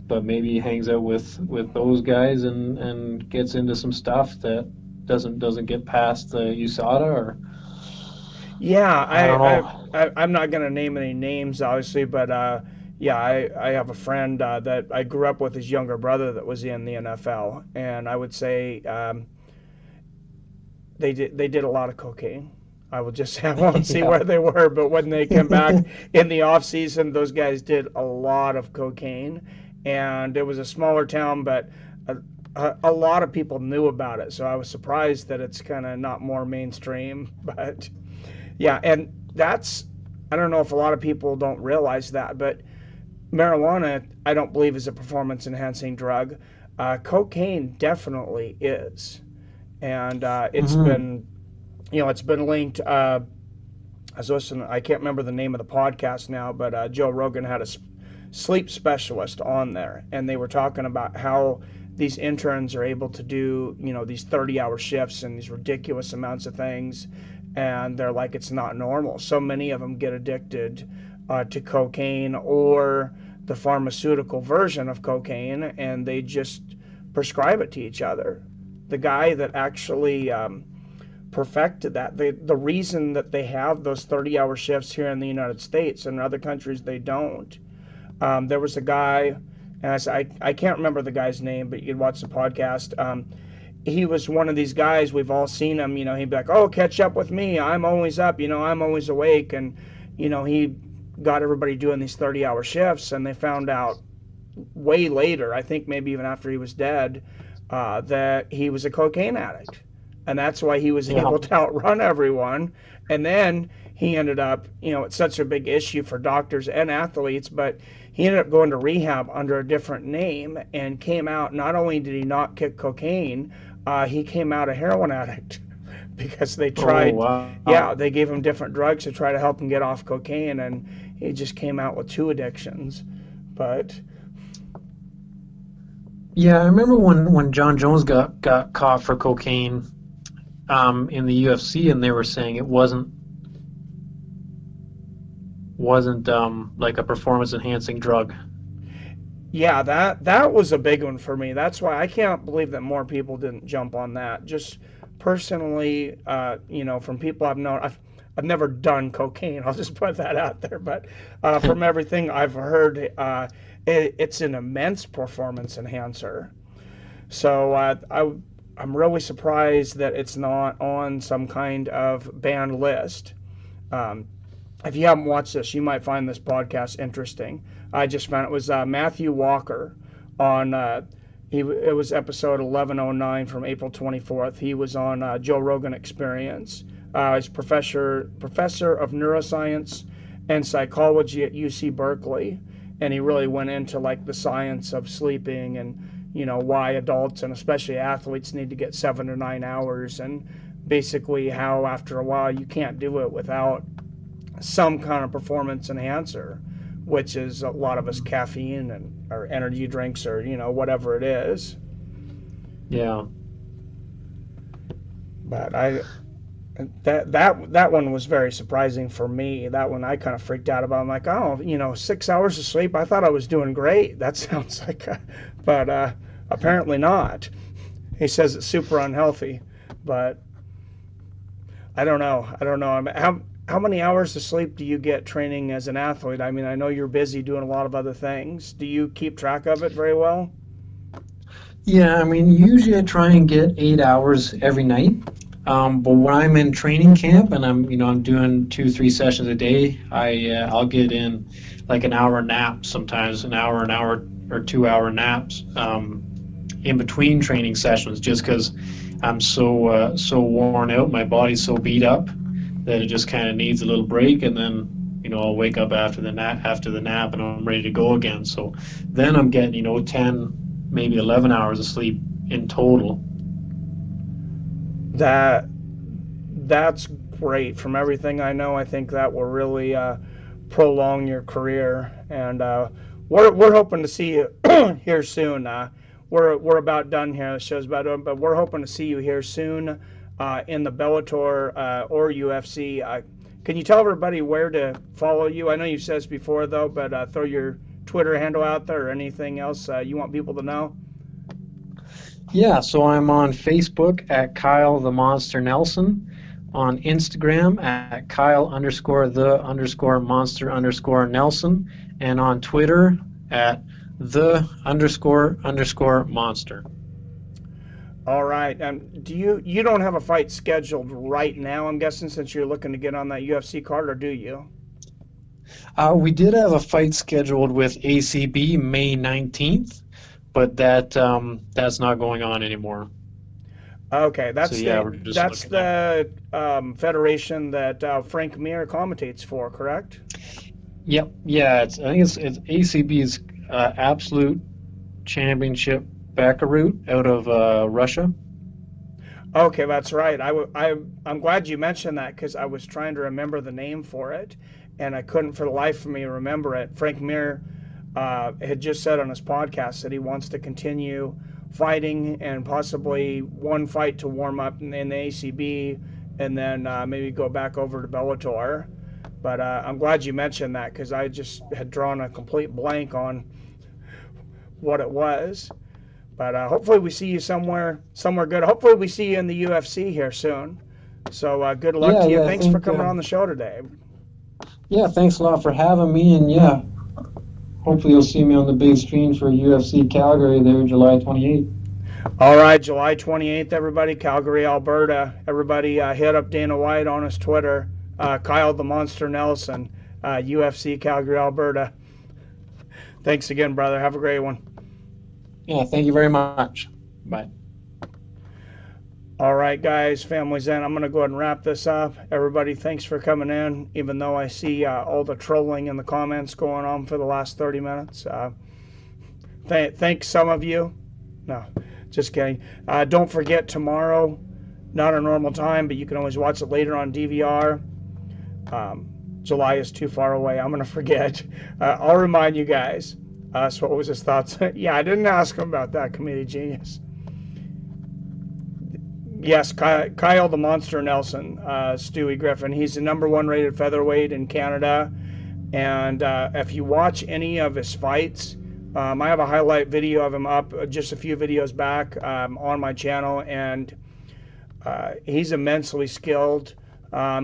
but maybe he hangs out with those guys and gets into some stuff that doesn't get past the USADA, or Yeah, I don't know. I'm not going to name any names, obviously, but yeah, I have a friend that I grew up with, his younger brother, that was in the NFL, and I would say they did a lot of cocaine. I will just say, I won't see Yeah. where they were, but when they came back in the off season, those guys did a lot of cocaine, and it was a smaller town, but a lot of people knew about it. So I was surprised that it's kind of not more mainstream, but yeah, and I don't know if a lot of people don't realize that, but marijuana, I don't believe, is a performance enhancing drug. Cocaine definitely is, and Hmm. it's been linked. I was listening. I can't remember the name of the podcast now, but Joe Rogan had a sleep specialist on there, and they were talking about how these interns are able to do these 30-hour shifts and these ridiculous amounts of things, and they're like, it's not normal. So many of them get addicted to cocaine or the pharmaceutical version of cocaine, and they just prescribe it to each other. The guy that actually perfected that, the reason that they have those 30-hour shifts here in the United States and in other countries they don't. There was a guy, and I can't remember the guy's name, but you could watch the podcast. He was one of these guys, we've all seen him, he'd be like, oh, catch up with me, I'm always up, I'm always awake. And he got everybody doing these 30-hour shifts, and they found out way later, I think maybe even after he was dead, that he was a cocaine addict. And that's why he was able to outrun everyone. And then he ended up, it's such a big issue for doctors and athletes, but he ended up going to rehab under a different name and came out. Not only did he not kick cocaine, he came out a heroin addict because they tried, they gave him different drugs to try to help him get off cocaine, and he just came out with 2 addictions. But yeah, I remember when John Jones got caught for cocaine in the UFC, and they were saying it wasn't like a performance enhancing drug. Yeah, that was a big one for me. That's why I can't believe that more people didn't jump on that. Just personally, from people I've known, I've never done cocaine. I'll just put that out there. But from everything I've heard, it's an immense performance enhancer. So I'm really surprised that it's not on some kind of banned list. If you haven't watched this, you might find this podcast interesting. I just found it was Matthew Walker on, it was episode 1109 from April 24th. He was on Joe Rogan Experience. He's professor of neuroscience and psychology at UC Berkeley. And he really went into like the science of sleeping and, why adults and especially athletes need to get 7 to 9 hours, and basically how after a while you can't do it without some kind of performance enhancer, which is a lot of us caffeine or energy drinks or whatever it is. Yeah. But that one was very surprising for me. That one I kind of freaked out about. I'm like, oh, 6 hours of sleep. I thought I was doing great. That sounds like, but apparently not. He says it's super unhealthy, but I don't know. How many hours of sleep do you get training as an athlete? I mean, I know you're busy doing a lot of other things. Do you keep track of it very well? Yeah, I mean, usually I try and get 8 hours every night. But when I'm in training camp and I'm doing 2-3 sessions a day, I'll get in like an hour nap sometimes, an hour or 2 hour naps in between training sessions, just because I'm so worn out, my body's so beat up that it just kind of needs a little break, and then I'll wake up after the nap and I'm ready to go again. So then I'm getting 10, maybe 11 hours of sleep in total. That's great. From everything I know, I think that will really prolong your career, and we're hoping to see you here soon. We're about done here. The show's about done, but we're hoping to see you here soon in the Bellator or UFC. Can you tell everybody where to follow you? I know you've said this before, though, but throw your Twitter handle out there or anything else you want people to know. Yeah, so I'm on Facebook at Kyle the Monster Nelson, on Instagram at Kyle_the_monster_Nelson, and on Twitter at the__monster. All right. You don't have a fight scheduled right now, I'm guessing, since you're looking to get on that UFC card, or do you? We did have a fight scheduled with ACB May 19th, but that's not going on anymore. Okay, that's the federation that Frank Mir commentates for, correct? Yep. Yeah, I think it's ACB's Absolute Championship Belarus out of Russia. Okay, that's right. I'm glad you mentioned that, because I was trying to remember the name for it, and I couldn't for the life of me remember it. Frank Mir had just said on his podcast that he wants to continue fighting and possibly one fight to warm up in the ACB and then maybe go back over to Bellator. But I'm glad you mentioned that because I just had drawn a complete blank on what it was. But hopefully we see you somewhere good. Hopefully we see you in the UFC here soon. So good luck Yeah, to you. yeah, I Thanks for think. coming on the show today. Yeah, thanks a lot for having me, and yeah, hopefully you'll see me on the big screen for UFC Calgary there, July 28th. All right, July 28th, everybody, Calgary, Alberta. Everybody hit up Dana White on his Twitter. Kyle the Monster Nelson, UFC Calgary, Alberta. Thanks again, brother. Have a great one. Yeah, thank you very much. Bye. All right, guys, families in. I'm going to go ahead and wrap this up. Everybody, thanks for coming in, even though I see all the trolling in the comments going on for the last 30 minutes. Thanks, some of you. No, just kidding. Don't forget tomorrow, not a normal time, but you can always watch it later on DVR. July is too far away. I'm going to forget. I'll remind you guys. So what was his thoughts? Yeah, I didn't ask him about that, Comedic Genius. Yes, Kyle the Monster Nelson, Stewie Griffin. He's the #1 rated featherweight in Canada. And if you watch any of his fights, I have a highlight video of him up just a few videos back on my channel. And he's immensely skilled.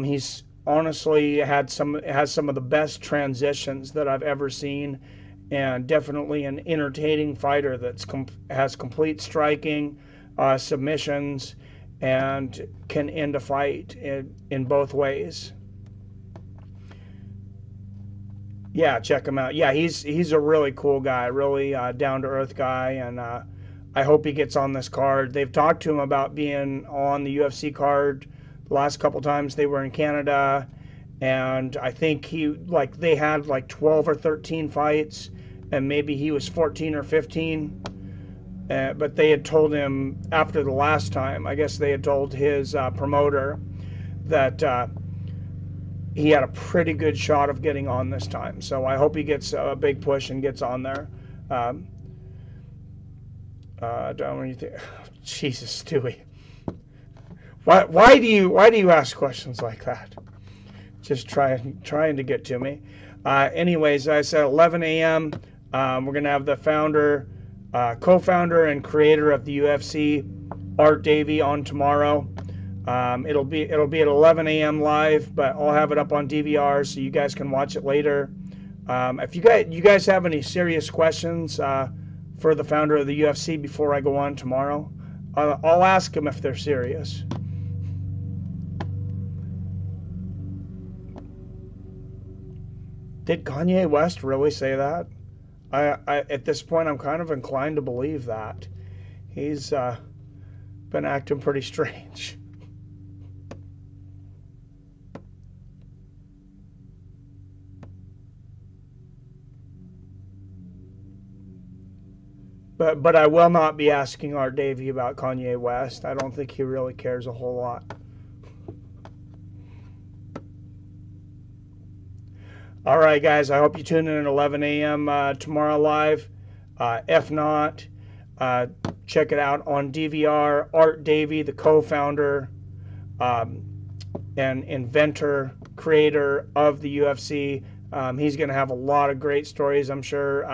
He's honestly has some of the best transitions that I've ever seen. And definitely an entertaining fighter that has complete striking, submissions, and can end a fight in both ways. Yeah, check him out. Yeah, he's a really cool guy, really down-to-earth guy, and I hope he gets on this card. They've talked to him about being on the UFC card the last couple times they were in Canada, and I think they had 12 or 13 fights, and maybe he was 14 or 15. But they had told him after the last time, I guess they had told his promoter that he had a pretty good shot of getting on this time. So I hope he gets a big push and gets on there. Don't you think? Jesus, Stewie. Why do you ask questions like that? Just trying to get to me. Anyways, I said 11 a.m. We're gonna have the founder. Co-founder and creator of the UFC, Art Davie, on tomorrow. It'll be at 11 a.m. live, but I'll have it up on DVR so you guys can watch it later. If you guys have any serious questions for the founder of the UFC before I go on tomorrow, I'll ask them if they're serious. Did Kanye West really say that? I at this point, I'm kind of inclined to believe that. He's been acting pretty strange. But I will not be asking Art Davie about Kanye West. I don't think he really cares a whole lot. All right, guys, I hope you tune in at 11 a.m. Tomorrow live. If not, check it out on DVR. Art Davie, the co-founder and inventor, creator of the UFC. He's going to have a lot of great stories, I'm sure.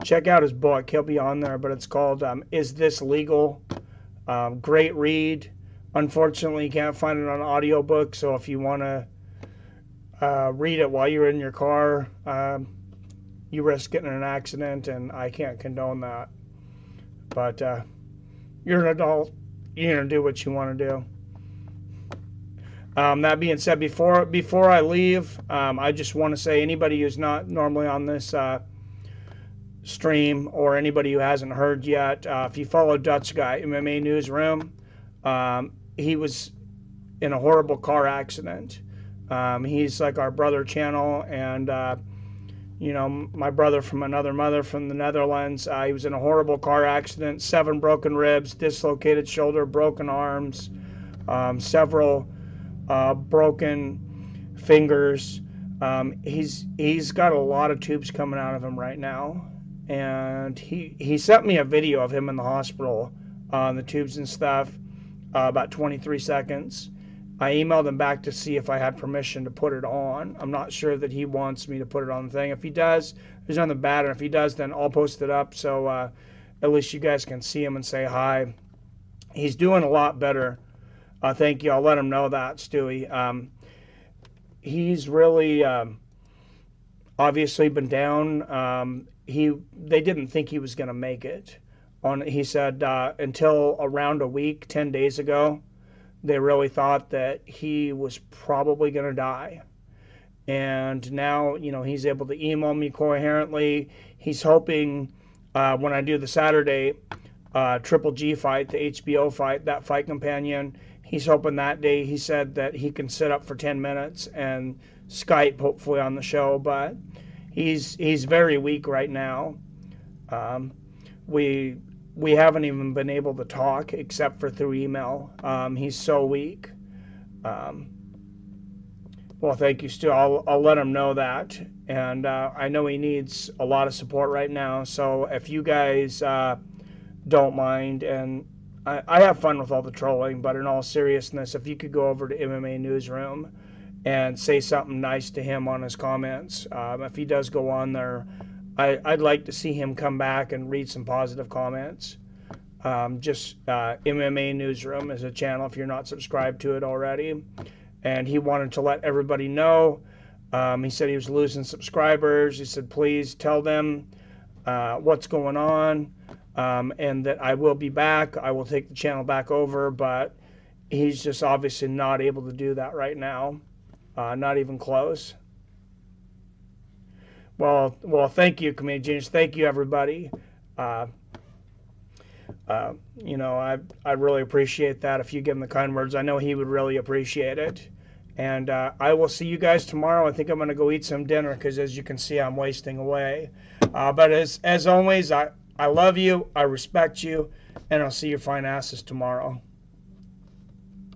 Check out his book. He'll be on there, but it's called Is This Legal? Great read. Unfortunately, you can't find it on audiobook, so if you want to read it while you're in your car, you risk getting in an accident, and I can't condone that. But you're an adult. You're going to do what you want to do. That being said, before I leave, I just want to say anybody who's not normally on this stream or anybody who hasn't heard yet, if you follow Dutch Guy, MMA Newsroom, he was in a horrible car accident. He's like our brother channel, and my brother from another mother from the Netherlands. He was in a horrible car accident, 7 broken ribs, dislocated shoulder, broken arms, several broken fingers. He's got a lot of tubes coming out of him right now, and he sent me a video of him in the hospital on the tubes and stuff, about 23 seconds. I emailed him back to see if I had permission to put it on. I'm not sure that he wants me to put it on the thing. If he does, there's nothing bad. And if he does, then I'll post it up so at least you guys can see him and say hi. He's doing a lot better. Thank you. I'll let him know that, Stewie. He's really obviously been down. They didn't think he was going to make it. He said until around a week, 10 days ago, they really thought that he was probably going to die. And now, he's able to email me coherently. He's hoping when I do the Saturday Triple G fight, the HBO fight, that fight companion, he's hoping that day, he said that he can sit up for 10 minutes and Skype hopefully on the show. But he's very weak right now. We haven't even been able to talk except for through email. He's so weak. Well, thank you, Stu. I'll let him know that. And I know he needs a lot of support right now. So if you guys don't mind, and I have fun with all the trolling, but in all seriousness, if you could go over to MMA Newsroom and say something nice to him on his comments. If he does go on there, I'd like to see him come back and read some positive comments. MMA Newsroom is a channel if you're not subscribed to it already. And he wanted to let everybody know. He said he was losing subscribers. He said, please tell them what's going on and that I will be back. I will take the channel back over, but he's just obviously not able to do that right now. Not even close. Well, thank you, Comedian Genius. Thank you, everybody. I really appreciate that. If you give him the kind words, I know he would really appreciate it. And I will see you guys tomorrow. I think I'm going to go eat some dinner because, as you can see, I'm wasting away. But as always, I love you, I respect you, and I'll see your fine asses tomorrow.